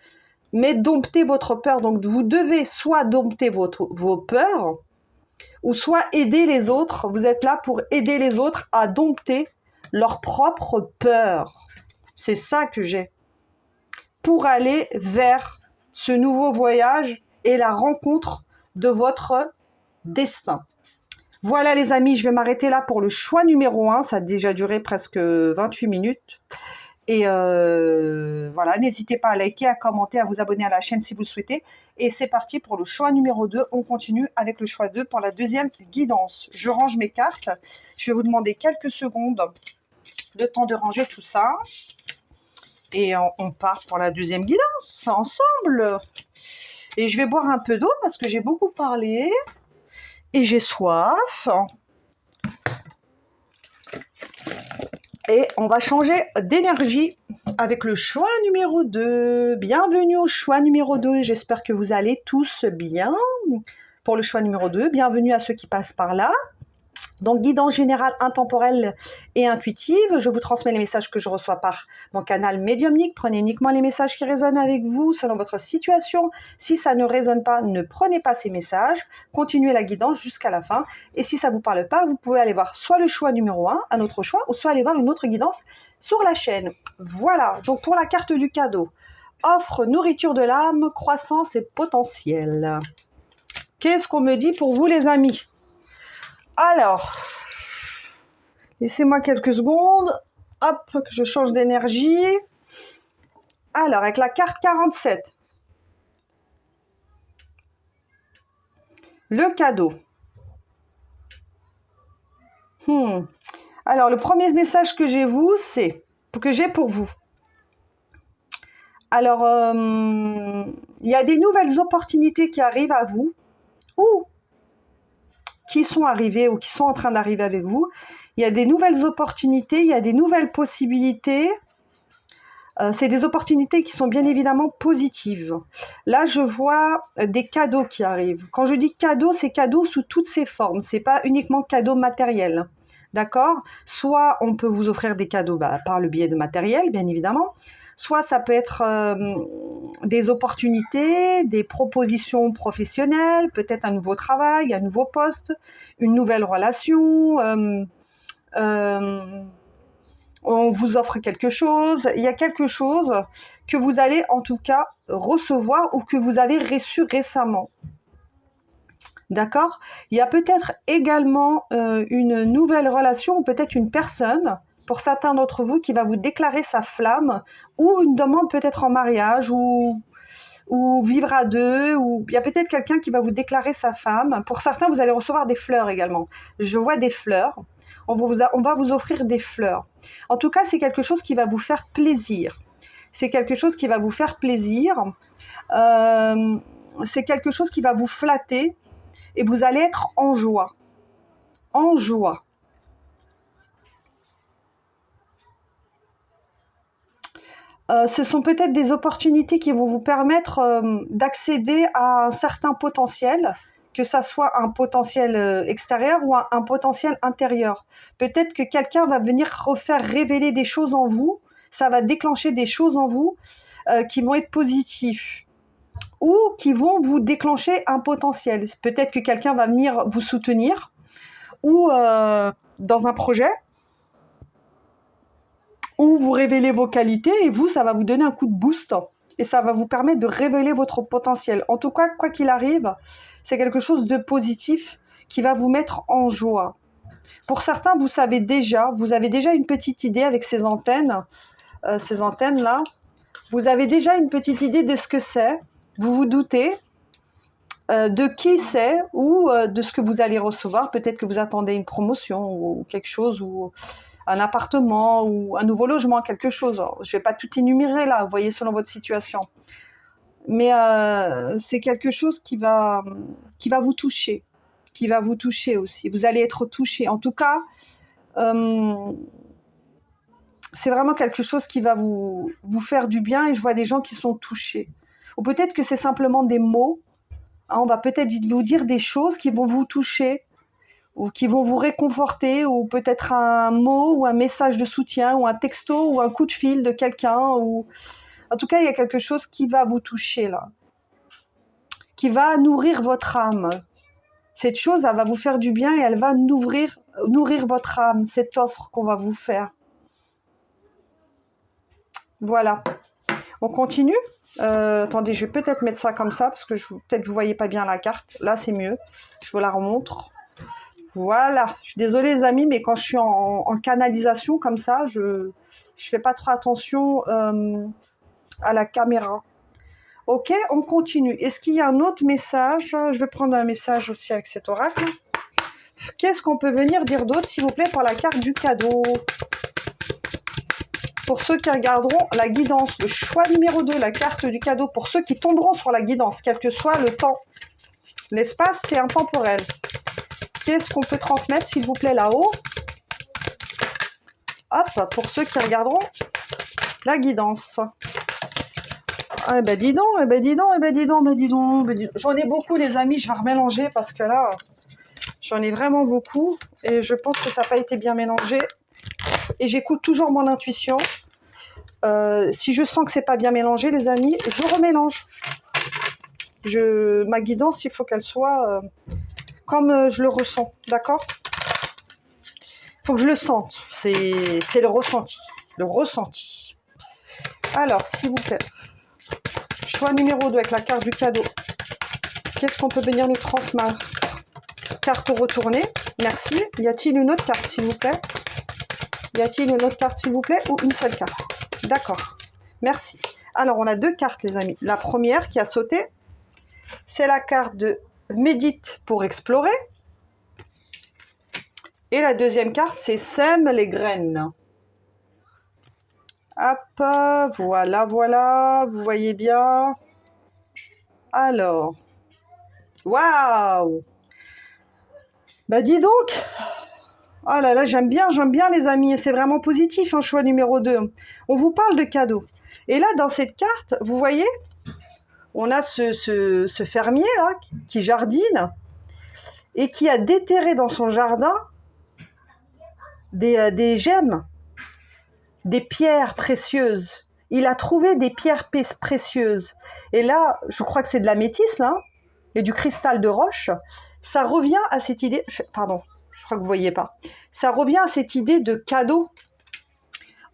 Mais dompter votre peur. Donc, vous devez soit dompter vos peurs, ou soit aider les autres. Vous êtes là pour aider les autres à dompter leur propre peur. C'est ça que j'ai. Pour aller vers ce nouveau voyage et la rencontre de votre destin. Voilà les amis, je vais m'arrêter là pour le choix numéro 1. Ça a déjà duré presque 28 minutes. Et voilà, n'hésitez pas à liker, à commenter, à vous abonner à la chaîne si vous le souhaitez. Et c'est parti pour le choix numéro 2. On continue avec le choix 2 pour la deuxième guidance. Je range mes cartes. Je vais vous demander quelques secondes de temps de ranger tout ça. Et on part pour la deuxième guidance ensemble. Et je vais boire un peu d'eau parce que j'ai beaucoup parlé. Et j'ai soif. Et on va changer d'énergie avec le choix numéro 2. Bienvenue au choix numéro 2. J'espère que vous allez tous bien pour le choix numéro 2. Bienvenue à ceux qui passent par là. Donc, guidance générale, intemporelle et intuitive. Je vous transmets les messages que je reçois par mon canal médiumnique. Prenez uniquement les messages qui résonnent avec vous selon votre situation. Si ça ne résonne pas, ne prenez pas ces messages. Continuez la guidance jusqu'à la fin. Et si ça ne vous parle pas, vous pouvez aller voir soit le choix numéro 1, un autre choix, ou soit aller voir une autre guidance sur la chaîne. Voilà, donc pour la carte du cadeau. Offre, nourriture de l'âme, croissance et potentiel. Qu'est-ce qu'on me dit pour vous les amis? Alors, laissez-moi quelques secondes. Hop, que je change d'énergie. Alors, avec la carte 47. Le cadeau. Alors, le premier message que j'ai pour vous. Alors, il y a des nouvelles opportunités qui arrivent à vous ou qui sont arrivées ou qui sont en train d'arriver avec vous. Il y a des nouvelles opportunités, il y a des nouvelles possibilités. C'est des opportunités qui sont bien évidemment positives. Là, je vois des cadeaux qui arrivent. Quand je dis cadeaux, c'est cadeaux sous toutes ses formes. C'est pas uniquement cadeaux matériels. D'accord? Soit on peut vous offrir des cadeaux par le biais de matériel, bien évidemment. Soit ça peut être des opportunités, des propositions professionnelles, peut-être un nouveau travail, un nouveau poste, une nouvelle relation. On vous offre quelque chose, il y a quelque chose que vous allez en tout cas recevoir ou que vous avez reçu récemment. D'accord? Il y a peut-être également une nouvelle relation ou peut-être une personne, pour certains d'entre vous, qui va vous déclarer sa flamme ou une demande peut-être en mariage ou vivre à deux, ou il y a peut-être quelqu'un qui va vous déclarer sa femme. Pour certains, vous allez recevoir des fleurs également. Je vois des fleurs. On va vous offrir des fleurs. En tout cas, c'est quelque chose qui va vous faire plaisir. C'est quelque chose qui va vous faire plaisir. C'est quelque chose qui va vous flatter et vous allez être en joie. En joie. Ce sont peut-être des opportunités qui vont vous permettre d'accéder à un certain potentiel, que ça soit un potentiel extérieur ou un potentiel intérieur. Peut-être que quelqu'un va venir refaire révéler des choses en vous, ça va déclencher des choses en vous qui vont être positives ou qui vont vous déclencher un potentiel. Peut-être que quelqu'un va venir vous soutenir ou dans un projet où vous révélez vos qualités et vous, ça va vous donner un coup de boost et ça va vous permettre de révéler votre potentiel. En tout cas, quoi qu'il arrive, c'est quelque chose de positif qui va vous mettre en joie. Pour certains, vous avez déjà une petite idée avec ces antennes-là. Vous avez déjà une petite idée de ce que c'est. Vous vous doutez de qui c'est ou de ce que vous allez recevoir. Peut-être que vous attendez une promotion ou quelque chose, ou un appartement ou un nouveau logement, quelque chose. Je ne vais pas tout énumérer là, vous voyez, selon votre situation. Mais c'est quelque chose qui va vous toucher, aussi. Vous allez être touché. En tout cas, c'est vraiment quelque chose qui va vous faire du bien et je vois des gens qui sont touchés. Ou peut-être que c'est simplement des mots. On va peut-être vous dire des choses qui vont vous toucher ou qui vont vous réconforter, ou peut-être un mot ou un message de soutien ou un texto ou un coup de fil de quelqu'un. Ou en tout cas, il y a quelque chose qui va vous toucher là, qui va nourrir votre âme. Cette chose, elle va vous faire du bien et elle va nourrir votre âme, cette offre qu'on va vous faire. Voilà. On continue. Attendez, je vais peut-être mettre ça comme ça parce que peut-être vous voyez pas bien la carte. Là, c'est mieux. Je vous la remontre. Voilà. Je suis désolée, les amis, mais quand je suis en canalisation comme ça, je fais pas trop attention à la caméra. Ok, on continue. Est-ce qu'il y a un autre message? Je vais prendre un message aussi avec cet oracle. Qu'est-ce qu'on peut venir dire d'autre, s'il vous plaît, pour la carte du cadeau? Pour ceux qui regarderont la guidance, le choix numéro 2, la carte du cadeau, pour ceux qui tomberont sur la guidance, quel que soit le temps. L'espace, c'est intemporel. Qu'est-ce qu'on peut transmettre, s'il vous plaît, là-haut? Hop, pour ceux qui regarderont la guidance. Eh ben dis donc. J'en ai beaucoup, les amis, je vais remélanger parce que là, j'en ai vraiment beaucoup et je pense que ça n'a pas été bien mélangé. Et j'écoute toujours mon intuition. Si je sens que c'est pas bien mélangé, les amis, je remélange. Ma guidance, il faut qu'elle soit comme je le ressens, d'accord? Il faut que je le sente. C'est le ressenti. Alors, s'il vous plaît. choix numéro 2 avec la carte du cadeau. Qu'est-ce qu'on peut venir nous transmettre? Carte retournée. Merci. Y a-t-il une autre carte, s'il vous plaît? Y a-t-il une autre carte, s'il vous plaît, ou une seule carte? D'accord. Merci. Alors, on a 2 cartes, les amis. La première qui a sauté, c'est la carte de médite pour explorer. Et la deuxième carte, c'est sème les graines. Hop, voilà, voilà. Vous voyez bien. Alors, waouh! Bah dis donc! Oh là là, j'aime bien les amis. C'est vraiment positif, hein, choix numéro 2. On vous parle de cadeaux. Et là, dans cette carte, vous voyez, on a ce fermier là qui jardine et qui a déterré dans son jardin des gemmes, des pierres précieuses. Il a trouvé des pierres précieuses. Et là, je crois que c'est de l'améthyste, là, et du cristal de roche. Ça revient à cette idée... Pardon, je crois que vous ne voyez pas. Ça revient à cette idée de cadeau.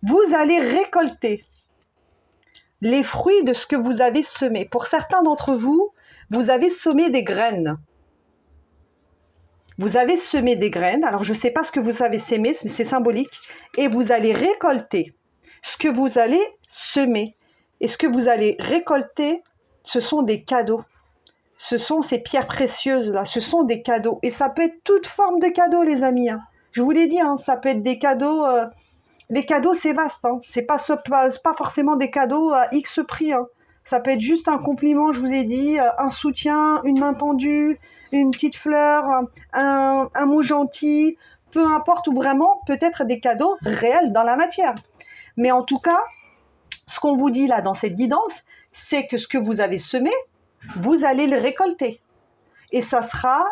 Vous allez récolter les fruits de ce que vous avez semé. Pour certains d'entre vous, vous avez semé des graines. Vous avez semé des graines. Alors, je ne sais pas ce que vous avez semé, mais c'est symbolique. Et vous allez récolter ce que vous allez semer. Et ce que vous allez récolter, ce sont des cadeaux. Ce sont ces pierres précieuses-là. Ce sont des cadeaux. Et ça peut être toute forme de cadeaux, les amis. Hein. Je vous l'ai dit, hein, ça peut être des cadeaux... Les cadeaux, c'est vaste. Hein. C'est pas forcément des cadeaux à X prix. Hein. Ça peut être juste un compliment, je vous ai dit, un soutien, une main tendue, une petite fleur, un mot gentil, peu importe, ou vraiment peut-être des cadeaux réels dans la matière. Mais en tout cas, ce qu'on vous dit là dans cette guidance, c'est que ce que vous avez semé, vous allez le récolter. Et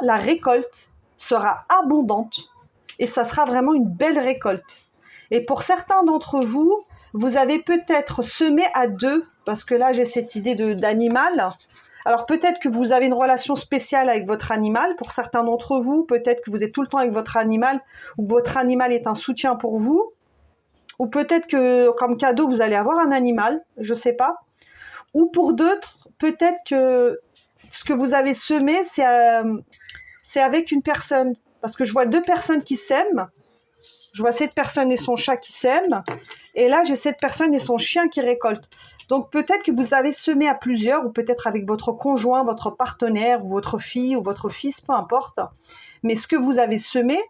la récolte sera abondante. Et ça sera vraiment une belle récolte. Et pour certains d'entre vous, vous avez peut-être semé à 2, parce que là, j'ai cette idée d'animal. Alors, peut-être que vous avez une relation spéciale avec votre animal. Pour certains d'entre vous, peut-être que vous êtes tout le temps avec votre animal, ou que votre animal est un soutien pour vous. Ou peut-être que, comme cadeau, vous allez avoir un animal, je ne sais pas. Ou pour d'autres, peut-être que ce que vous avez semé, c'est avec une personne. Parce que je vois 2 personnes qui s'aiment. Je vois cette personne et son chat qui s'aiment. Et là, j'ai cette personne et son chien qui récoltent. Donc, peut-être que vous avez semé à plusieurs, ou peut-être avec votre conjoint, votre partenaire, ou votre fille, ou votre fils, peu importe. Mais ce que vous avez semé,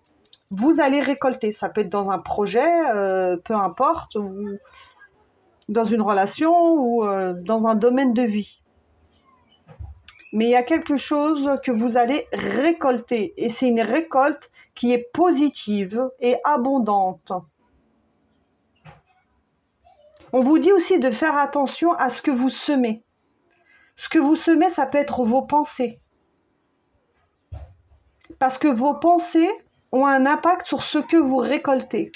vous allez récolter. Ça peut être dans un projet, peu importe, ou dans une relation, ou dans un domaine de vie. Mais il y a quelque chose que vous allez récolter. Et c'est une récolte qui est positive et abondante. On vous dit aussi de faire attention à ce que vous semez. Ce que vous semez, ça peut être vos pensées. Parce que vos pensées ont un impact sur ce que vous récoltez.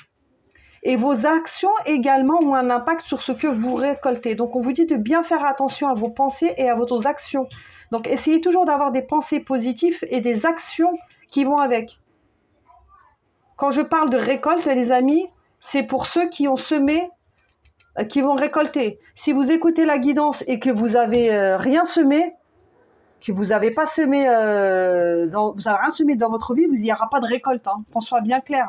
Et vos actions également ont un impact sur ce que vous récoltez. Donc on vous dit de bien faire attention à vos pensées et à vos actions. Donc essayez toujours d'avoir des pensées positives et des actions qui vont avec. Quand je parle de récolte, les amis, c'est pour ceux qui ont semé, qui vont récolter. Si vous écoutez la guidance et que vous n'avez rien semé, que vous n'avez pas semé, vous avez rien semé dans votre vie, il n'y aura pas de récolte. Hein, qu'on soit bien clair.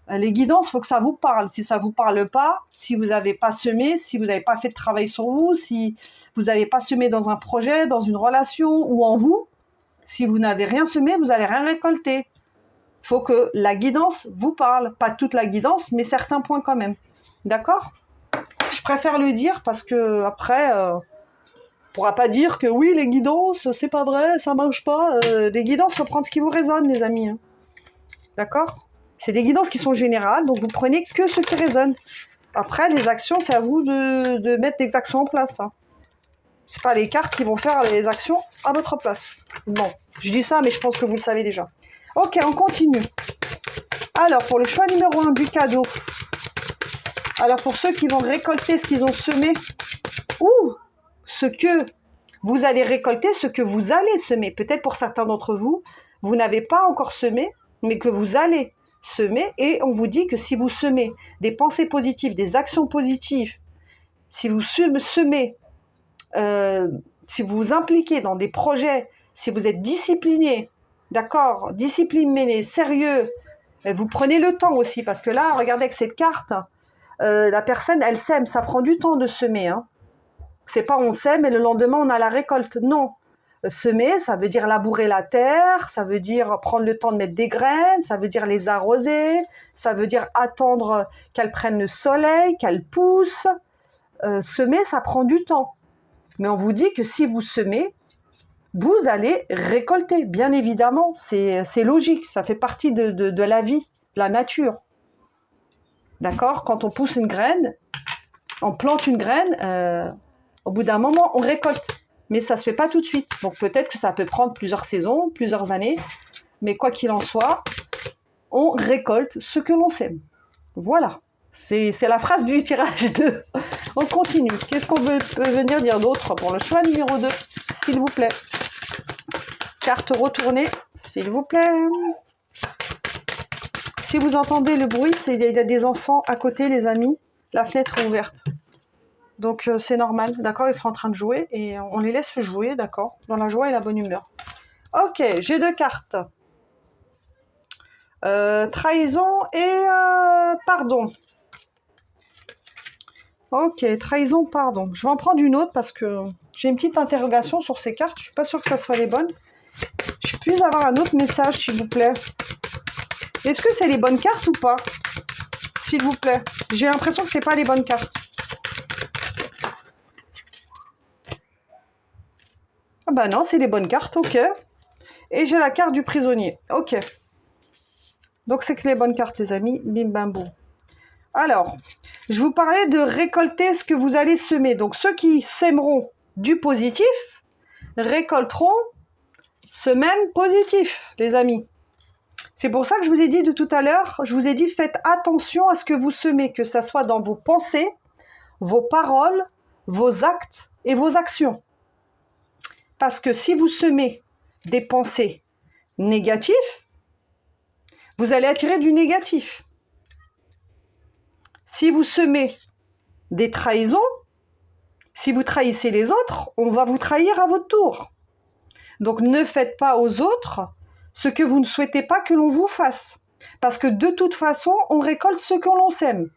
Hein. Les guidances, il faut que ça vous parle. Si ça ne vous parle pas, si vous n'avez pas semé, si vous n'avez pas fait de travail sur vous, si vous n'avez pas semé dans un projet, dans une relation ou en vous, si vous n'avez rien semé, vous n'allez rien récolter. Il faut que la guidance vous parle. Pas toute la guidance, mais certains points quand même. D'accord? Je préfère le dire parce que après, on ne pourra pas dire que oui, les guidances, c'est pas vrai, ça marche pas. Les guidances, il faut prendre ce qui vous résonne, les amis. Hein. D'accord? C'est des guidances qui sont générales, donc vous prenez que ce qui résonne. Après, les actions, c'est à vous de mettre des actions en place. Hein. C'est pas les cartes qui vont faire les actions à votre place. Bon, je dis ça, mais je pense que vous le savez déjà. Ok, on continue. Alors, pour le choix numéro 1 du cadeau. Alors, pour ceux qui vont récolter ce qu'ils ont semé, ou ce que vous allez récolter, ce que vous allez semer. Peut-être pour certains d'entre vous, vous n'avez pas encore semé, mais que vous allez semer. Et on vous dit que si vous semez des pensées positives, des actions positives, si vous semez si vous vous impliquez dans des projets, si vous êtes discipliné, d'accord, discipliné, sérieux, vous prenez le temps aussi, parce que là, regardez avec cette carte, la personne, elle sème, ça prend du temps de semer. Hein. C'est pas on sème et le lendemain on a la récolte. Non. Semer, ça veut dire labourer la terre, ça veut dire prendre le temps de mettre des graines, ça veut dire les arroser, ça veut dire attendre qu'elles prennent le soleil, qu'elles poussent. Semer, ça prend du temps. Mais on vous dit que si vous semez, vous allez récolter. Bien évidemment, c'est logique, ça fait partie de la vie, de la nature. D'accord? Quand on pousse une graine, on plante une graine, au bout d'un moment, on récolte. Mais ça ne se fait pas tout de suite. Donc peut-être que ça peut prendre plusieurs saisons, plusieurs années. Mais quoi qu'il en soit, on récolte ce que l'on sème. Voilà. C'est la phrase du tirage 2. On continue. Qu'est-ce qu'on peut venir dire d'autre pour le choix numéro 2, s'il vous plaît? Carte retournée, s'il vous plaît. Si vous entendez le bruit, il y a des enfants à côté, les amis. La fenêtre est ouverte. Donc c'est normal, d'accord? Ils sont en train de jouer et on les laisse jouer, d'accord? Dans la joie et la bonne humeur. Ok, j'ai 2 cartes. Trahison et pardon. Ok, trahison, pardon. Je vais en prendre une autre parce que j'ai une petite interrogation sur ces cartes. Je suis pas sûre que ça soit les bonnes. Je puis avoir un autre message, s'il vous plaît. Est-ce que c'est les bonnes cartes ou pas? S'il vous plaît. J'ai l'impression que c'est pas les bonnes cartes. Ah bah non, c'est les bonnes cartes, ok. Et j'ai la carte du prisonnier, ok. Donc c'est que les bonnes cartes, les amis. Bim bam boum. Alors, je vous parlais de récolter ce que vous allez semer. Donc ceux qui sèmeront du positif récolteront ce même positif, les amis. C'est pour ça que je vous ai dit de tout à l'heure, je vous ai dit faites attention à ce que vous semez, que ce soit dans vos pensées, vos paroles, vos actes et vos actions. Parce que si vous semez des pensées négatives, vous allez attirer du négatif. Si vous semez des trahisons, si vous trahissez les autres, on va vous trahir à votre tour. Donc ne faites pas aux autres ce que vous ne souhaitez pas que l'on vous fasse. Parce que de toute façon, on récolte ce que l'on sème.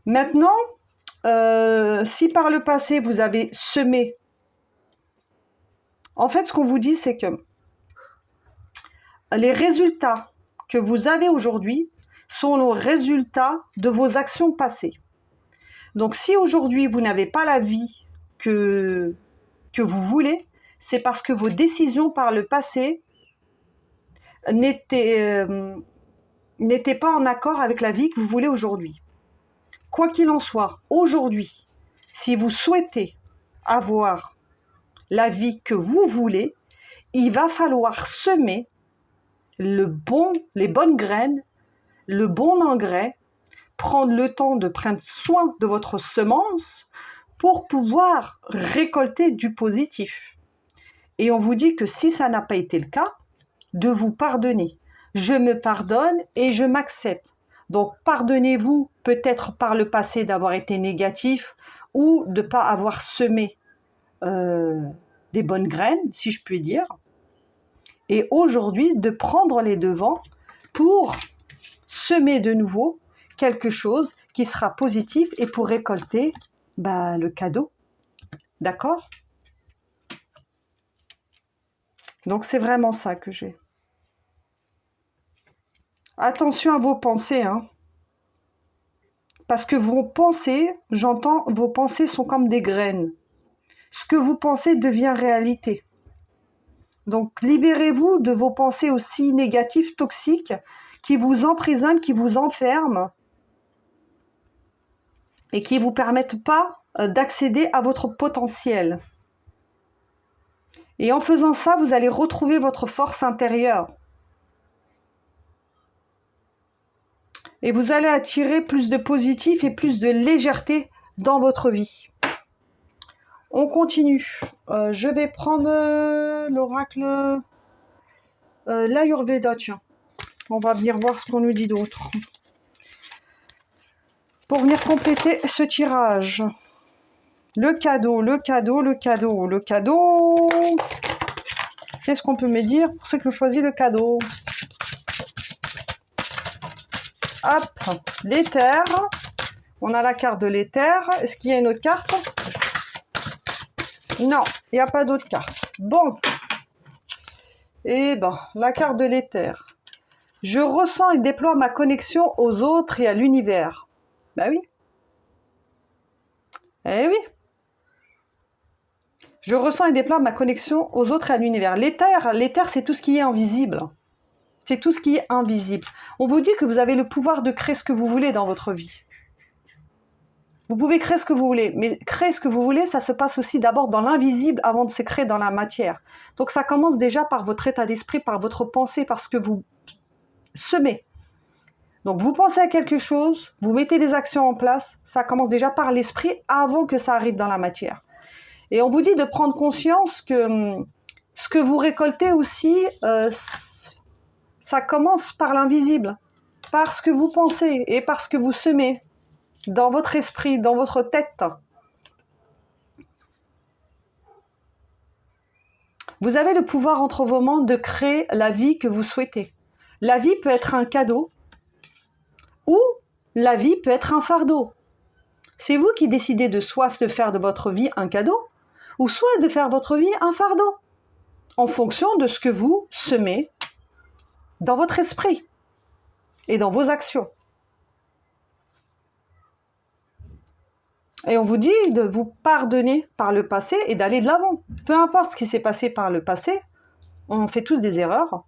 Maintenant, si par le passé vous avez semé, en fait ce qu'on vous dit c'est que les résultats que vous avez aujourd'hui sont le résultat de vos actions passées. Donc si aujourd'hui vous n'avez pas la vie que vous voulez, c'est parce que vos décisions par le passé n'étaient pas en accord avec la vie que vous voulez aujourd'hui. Quoi qu'il en soit, aujourd'hui, si vous souhaitez avoir la vie que vous voulez, il va falloir semer les bonnes graines, le bon engrais, prendre le temps de prendre soin de votre semence pour pouvoir récolter du positif. Et on vous dit que si ça n'a pas été le cas, de vous pardonner. Je me pardonne et je m'accepte. Donc pardonnez-vous peut-être par le passé d'avoir été négatif ou de ne pas avoir semé des bonnes graines, si je puis dire. Et aujourd'hui, de prendre les devants pour semer de nouveau quelque chose qui sera positif et pour récolter le cadeau. D'accord? Donc c'est vraiment ça que j'ai. Attention à vos pensées, hein. Parce que vos pensées, j'entends, vos pensées sont comme des graines. Ce que vous pensez devient réalité. Donc libérez-vous de vos pensées aussi négatives, toxiques, qui vous emprisonnent, qui vous enferment et qui ne vous permettent pas d'accéder à votre potentiel. Et en faisant ça, vous allez retrouver votre force intérieure. Et vous allez attirer plus de positif et plus de légèreté dans votre vie. On continue. Je vais prendre l'oracle l'Ayurveda, tiens. On va venir voir ce qu'on nous dit d'autre. pour venir compléter ce tirage. Le cadeau, le cadeau, le cadeau, le cadeau. Qu'est-ce qu'on peut me dire pour ceux qui ont choisi le cadeau? Hop, l'éther. On a la carte de l'éther. Est-ce qu'il y a une autre carte? Non, il n'y a pas d'autre carte. Bon. Eh ben, la carte de l'éther. Je ressens et déploie ma connexion aux autres et à l'univers. Ben oui. Eh oui. Je ressens et déploie ma connexion aux autres et à l'univers. L'éther, c'est tout ce qui est invisible. C'est tout ce qui est invisible. On vous dit que vous avez le pouvoir de créer ce que vous voulez dans votre vie. Vous pouvez créer ce que vous voulez, mais créer ce que vous voulez, ça se passe aussi d'abord dans l'invisible avant de se créer dans la matière. Donc ça commence déjà par votre état d'esprit, par votre pensée, par ce que vous semez. Donc vous pensez à quelque chose, vous mettez des actions en place, ça commence déjà par l'esprit avant que ça arrive dans la matière. Et on vous dit de prendre conscience que ce que vous récoltez aussi, ça commence par l'invisible, par ce que vous pensez et par ce que vous semez dans votre esprit, dans votre tête. Vous avez le pouvoir entre vos mains de créer la vie que vous souhaitez. La vie peut être un cadeau ou la vie peut être un fardeau. C'est vous qui décidez de soit de faire de votre vie un cadeau ou soit de faire votre vie un fardeau en fonction de ce que vous semez dans votre esprit et dans vos actions. Et on vous dit de vous pardonner par le passé et d'aller de l'avant. Peu importe ce qui s'est passé par le passé, on fait tous des erreurs.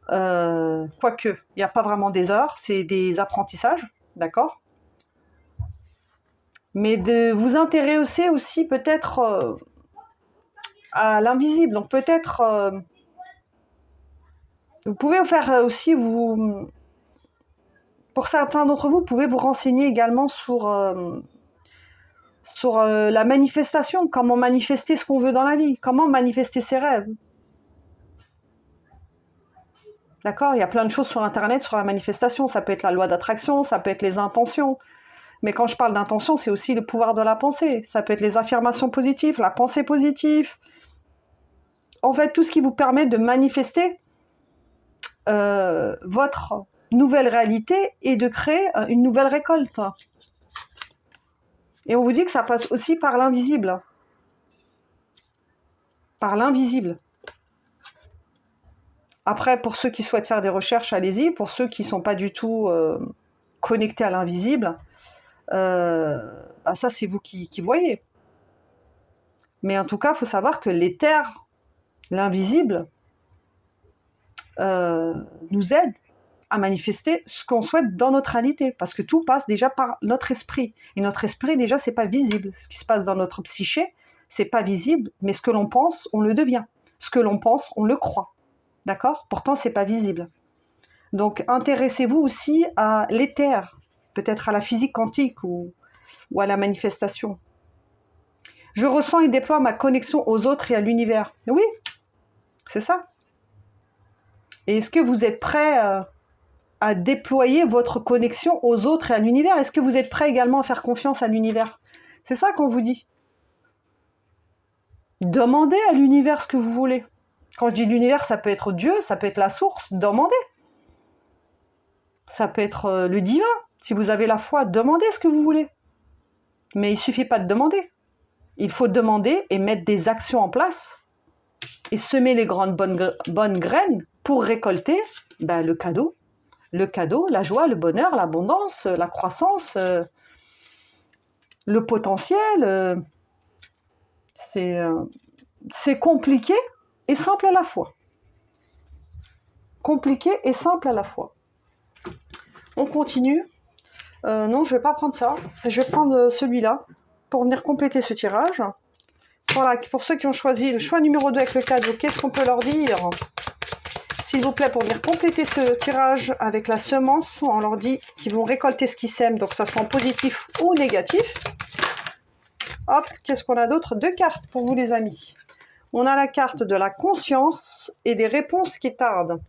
Quoique, il n'y a pas vraiment des erreurs, c'est des apprentissages, d'accord? Mais de vous intéresser aussi peut-être à l'invisible. Donc peut-être, vous pouvez faire aussi, pour certains d'entre vous, vous pouvez vous renseigner également sur la manifestation, comment manifester ce qu'on veut dans la vie, comment manifester ses rêves. D'accord? Il y a plein de choses sur Internet, sur la manifestation. Ça peut être la loi d'attraction, ça peut être les intentions. Mais quand je parle d'intention, c'est aussi le pouvoir de la pensée. Ça peut être les affirmations positives, la pensée positive. En fait, tout ce qui vous permet de manifester votre nouvelle réalité et de créer une nouvelle récolte. Et on vous dit que ça passe aussi par l'invisible. Par l'invisible. Après, pour ceux qui souhaitent faire des recherches, allez-y. Pour ceux qui ne sont pas du tout connectés à l'invisible, ça, c'est vous qui voyez. Mais en tout cas, il faut savoir que l'éther, l'invisible, nous aide à manifester ce qu'on souhaite dans notre réalité. Parce que tout passe déjà par notre esprit. Et notre esprit, déjà, c'est pas visible. Ce qui se passe dans notre psyché, c'est pas visible. Mais ce que l'on pense, on le devient. Ce que l'on pense, on le croit. D'accord? Pourtant, c'est pas visible. Donc, intéressez-vous aussi à l'éther, peut-être à la physique quantique ou à la manifestation. Je ressens et déploie ma connexion aux autres et à l'univers. Oui, c'est ça. Et est-ce que vous êtes prêt à déployer votre connexion aux autres et à l'univers? Est-ce que vous êtes prêt également à faire confiance à l'univers? C'est ça qu'on vous dit. Demandez à l'univers ce que vous voulez. Quand je dis l'univers, ça peut être Dieu, ça peut être la source, demandez. Ça peut être le divin. Si vous avez la foi, demandez ce que vous voulez. Mais il ne suffit pas de demander. Il faut demander et mettre des actions en place et semer les grandes bonnes graines pour récolter le cadeau. Le cadeau, la joie, le bonheur, l'abondance, la croissance, le potentiel. C'est compliqué et simple à la fois. Compliqué et simple à la fois. On continue. Non, je ne vais pas prendre ça. Je vais prendre celui-là pour venir compléter ce tirage. Voilà, pour ceux qui ont choisi le choix numéro 2 avec le cadeau, qu'est-ce qu'on peut leur dire? S'il vous plaît, pour venir compléter ce tirage avec la semence, on leur dit qu'ils vont récolter ce qu'ils sèment, donc ça soit en positif ou négatif. Hop, qu'est-ce qu'on a d'autre? 2 cartes pour vous les amis. On a la carte de la conscience et des réponses qui tardent.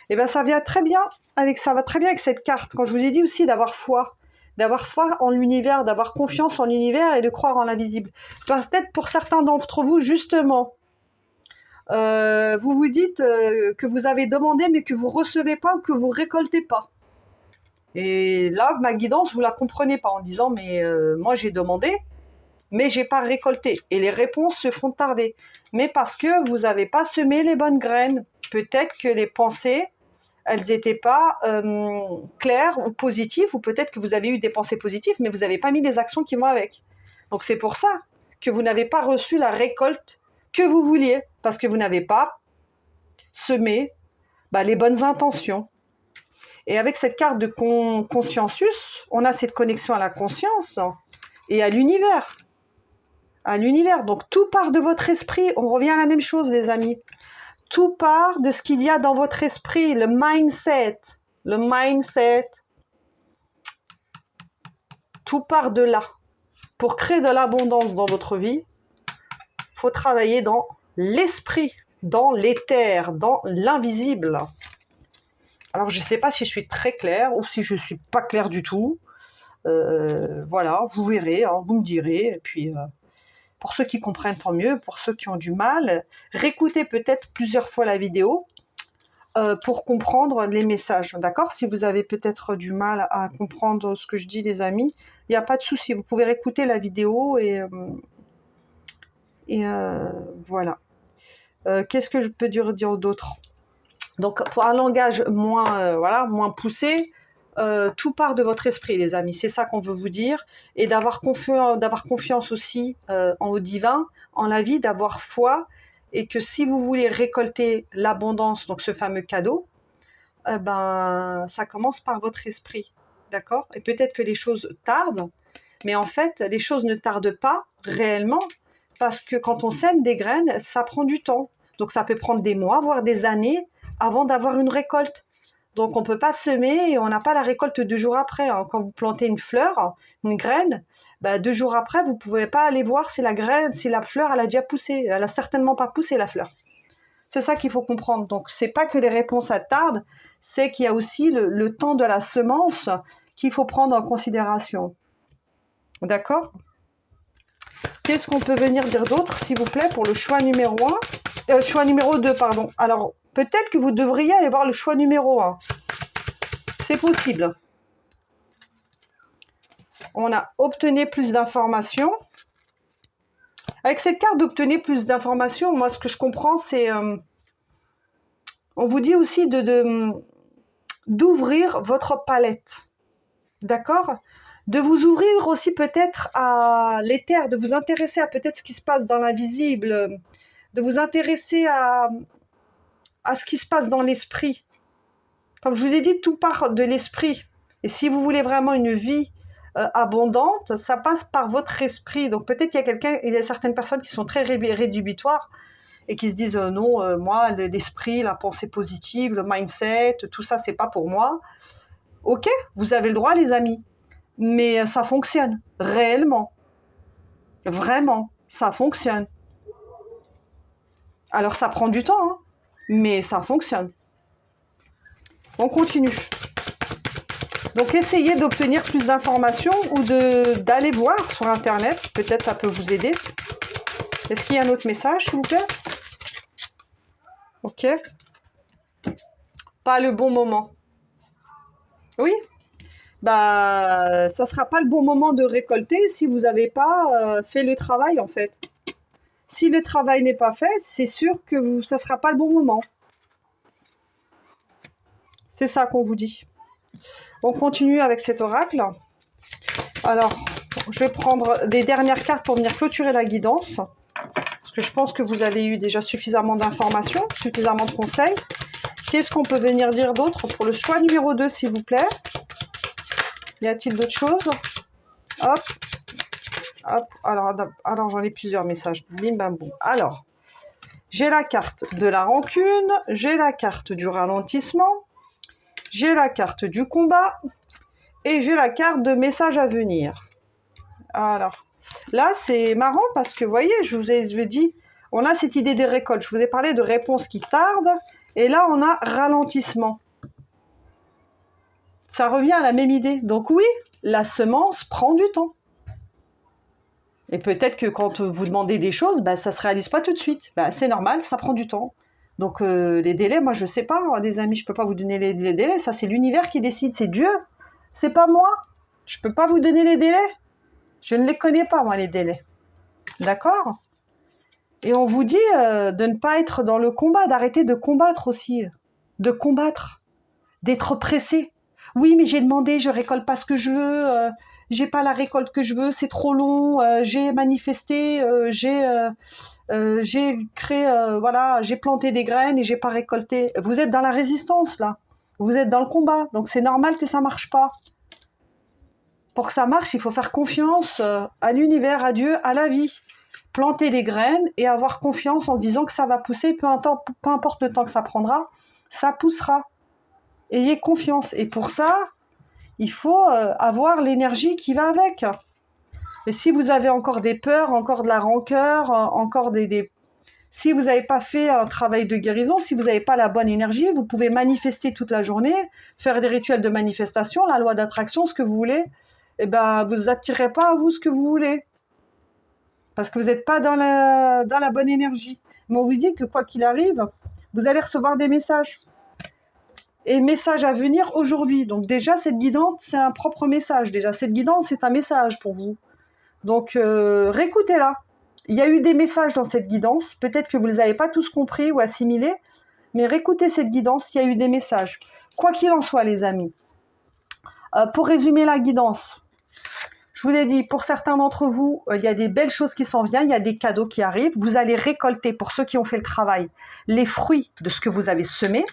Et bien ça va très bien avec cette carte. Quand je vous ai dit aussi d'avoir foi, d'avoir foi en l'univers, d'avoir confiance en l'univers et de croire en l'invisible. Peut-être pour certains d'entre vous, justement, vous vous dites que vous avez demandé mais que vous recevez pas ou que vous récoltez pas. Et là, ma guidance, vous la comprenez pas en disant mais moi j'ai demandé, mais j'ai pas récolté. Et les réponses se font tarder. Mais parce que vous n'avez pas semé les bonnes graines. Peut-être que les pensées, elles n'étaient pas claires ou positives, ou peut-être que vous avez eu des pensées positives, mais vous n'avez pas mis les actions qui vont avec. Donc c'est pour ça que vous n'avez pas reçu la récolte que vous vouliez, parce que vous n'avez pas semé les bonnes intentions. Et avec cette carte de consciensus, on a cette connexion à la conscience et à l'univers. À l'univers. Donc tout part de votre esprit. On revient à la même chose, les amis. Tout part de ce qu'il y a dans votre esprit, le mindset. Le mindset. Tout part de là. Pour créer de l'abondance dans votre vie, il faut travailler dans l'esprit, dans l'éther, dans l'invisible. Alors, je ne sais pas si je suis très claire ou si je ne suis pas claire du tout. Voilà, vous verrez, hein, vous me direz. Et puis, pour ceux qui comprennent, tant mieux. Pour ceux qui ont du mal, réécoutez peut-être plusieurs fois la vidéo pour comprendre les messages. D'accord? Si vous avez peut-être du mal à comprendre ce que je dis, les amis, il n'y a pas de souci. Vous pouvez réécouter la vidéo et voilà. Qu'est-ce que je peux dire d'autre? Donc, pour un langage moins poussé, tout part de votre esprit, les amis. C'est ça qu'on veut vous dire. Et d'avoir confiance aussi au divin, en la vie, d'avoir foi. Et que si vous voulez récolter l'abondance, donc ce fameux cadeau, ça commence par votre esprit. D'accord? Et peut-être que les choses tardent, mais en fait, les choses ne tardent pas réellement, parce que quand on sème des graines, ça prend du temps. Donc, ça peut prendre des mois, voire des années, avant d'avoir une récolte. Donc, on ne peut pas semer et on n'a pas la récolte 2 jours après. Hein. Quand vous plantez une fleur, une graine, 2 jours après, vous ne pouvez pas aller voir si la fleur, elle a déjà poussé. Elle n'a certainement pas poussé, la fleur. C'est ça qu'il faut comprendre. Donc, ce n'est pas que les réponses tardent, c'est qu'il y a aussi le temps de la semence qu'il faut prendre en considération. D'accord? Qu'est-ce qu'on peut venir dire d'autre, s'il vous plaît, pour le choix numéro 1 choix numéro 2, pardon. Alors, peut-être que vous devriez aller voir le choix numéro 1. C'est possible. On a obtenu plus d'informations. Avec cette carte d'obtenir plus d'informations, moi, ce que je comprends, c'est... on vous dit aussi d'ouvrir votre palette. D'accord? De vous ouvrir aussi peut-être à l'éther, de vous intéresser à peut-être ce qui se passe dans l'invisible, de vous intéresser à ce qui se passe dans l'esprit. Comme je vous ai dit, tout part de l'esprit. Et si vous voulez vraiment une vie abondante, ça passe par votre esprit. Donc peut-être il y a certaines personnes qui sont très rédhibitoires et qui se disent non, moi, l'esprit, la pensée positive, le mindset, tout ça, c'est pas pour moi. Ok, vous avez le droit, les amis. Mais ça fonctionne, réellement. Vraiment, ça fonctionne. Alors ça prend du temps, hein, mais ça fonctionne. On continue. Donc essayez d'obtenir plus d'informations ou d'aller voir sur Internet. Peut-être ça peut vous aider. Est-ce qu'il y a un autre message, s'il vous plaît? Ok. Pas le bon moment. Oui. Ça ne sera pas le bon moment de récolter si vous n'avez pas fait le travail, en fait. Si le travail n'est pas fait, c'est sûr que ça ne sera pas le bon moment. C'est ça qu'on vous dit. On continue avec cet oracle. Alors, je vais prendre des dernières cartes pour venir clôturer la guidance. Parce que je pense que vous avez eu déjà suffisamment d'informations, suffisamment de conseils. Qu'est-ce qu'on peut venir dire d'autre pour le choix numéro 2, s'il vous plaît? Y a-t-il d'autres choses? Hop. Hop. Alors j'en ai plusieurs messages. Bim, bam, boum. Alors, j'ai la carte de la rancune, j'ai la carte du ralentissement, j'ai la carte du combat et j'ai la carte de message à venir. Alors, là, c'est marrant parce que, vous voyez, je vous ai dit, on a cette idée des récoltes. Je vous ai parlé de réponses qui tardent et là, on a ralentissement. Ça revient à la même idée. Donc oui, la semence prend du temps. Et peut-être que quand vous demandez des choses, bah, ça ne se réalise pas tout de suite. Bah, c'est normal, ça prend du temps. Donc les délais, moi je ne sais pas, hein, les amis, je ne peux pas vous donner les délais. Ça, c'est l'univers qui décide, c'est Dieu. C'est pas moi. Je ne peux pas vous donner les délais. Je ne les connais pas, moi, les délais. D'accord? Et on vous dit de ne pas être dans le combat, d'arrêter de combattre aussi. De combattre. D'être pressé. Oui, mais j'ai demandé, je récolte pas ce que je veux, j'ai pas la récolte que je veux, c'est trop long, j'ai manifesté, j'ai créé, voilà, j'ai planté des graines et j'ai pas récolté. Vous êtes dans la résistance là, vous êtes dans le combat, donc c'est normal que ça marche pas. Pour que ça marche, il faut faire confiance à l'univers, à Dieu, à la vie. Planter des graines et avoir confiance en disant que ça va pousser, peu importe le temps que ça prendra, ça poussera. Ayez confiance. Et pour ça, il faut avoir l'énergie qui va avec. Et si vous avez encore des peurs, encore de la rancœur, encore si vous n'avez pas fait un travail de guérison, si vous n'avez pas la bonne énergie, vous pouvez manifester toute la journée, faire des rituels de manifestation, la loi d'attraction, ce que vous voulez. Eh ben, vous n'attirez pas à vous ce que vous voulez. Parce que vous n'êtes pas dans la bonne énergie. Mais on vous dit que quoi qu'il arrive, vous allez recevoir des messages. Et message à venir aujourd'hui. Donc déjà, cette guidance, c'est un propre message. Déjà, cette guidance, c'est un message pour vous. Donc, réécoutez-la. Il y a eu des messages dans cette guidance. Peut-être que vous ne les avez pas tous compris ou assimilés, mais réécoutez cette guidance, il y a eu des messages. Quoi qu'il en soit, les amis. Pour résumer la guidance, je vous ai dit, pour certains d'entre vous, il y a des belles choses qui s'en viennent, il y a des cadeaux qui arrivent. Vous allez récolter, pour ceux qui ont fait le travail, les fruits de ce que vous avez semé.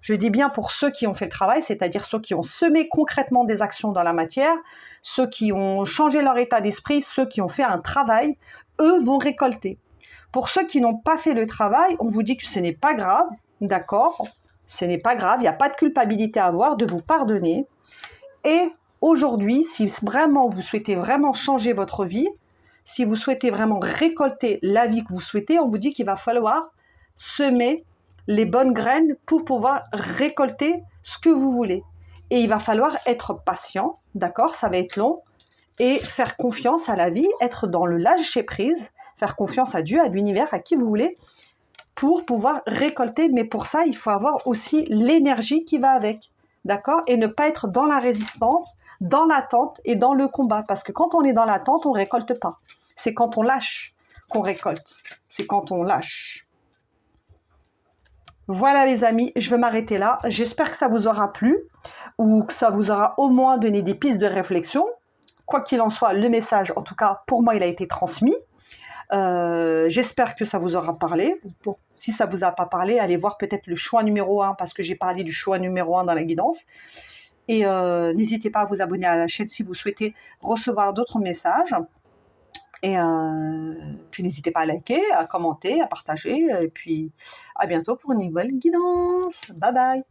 Je dis bien pour ceux qui ont fait le travail, c'est-à-dire ceux qui ont semé concrètement des actions dans la matière, ceux qui ont changé leur état d'esprit, ceux qui ont fait un travail, eux vont récolter. Pour ceux qui n'ont pas fait le travail, on vous dit que ce n'est pas grave, d'accord? Ce n'est pas grave, il n'y a pas de culpabilité à avoir, de vous pardonner. Et aujourd'hui, si vraiment vous souhaitez vraiment changer votre vie, si vous souhaitez vraiment récolter la vie que vous souhaitez, on vous dit qu'il va falloir semer les bonnes graines pour pouvoir récolter ce que vous voulez. Et il va falloir être patient, d'accord? Ça va être long. Et faire confiance à la vie, être dans le lâcher-prise, faire confiance à Dieu, à l'univers, à qui vous voulez, pour pouvoir récolter. Mais pour ça, il faut avoir aussi l'énergie qui va avec, d'accord? Et ne pas être dans la résistance, dans l'attente et dans le combat. Parce que quand on est dans l'attente, on ne récolte pas. C'est quand on lâche qu'on récolte. C'est quand on lâche. Voilà les amis, je vais m'arrêter là. J'espère que ça vous aura plu ou que ça vous aura au moins donné des pistes de réflexion. Quoi qu'il en soit, le message, en tout cas, pour moi, il a été transmis. J'espère que ça vous aura parlé. Bon, si ça ne vous a pas parlé, allez voir peut-être le choix numéro 1 parce que j'ai parlé du choix numéro 1 dans la guidance. Et n'hésitez pas à vous abonner à la chaîne si vous souhaitez recevoir d'autres messages. Et puis n'hésitez pas à liker, à commenter, à partager. Et puis à bientôt pour une nouvelle guidance. Bye bye.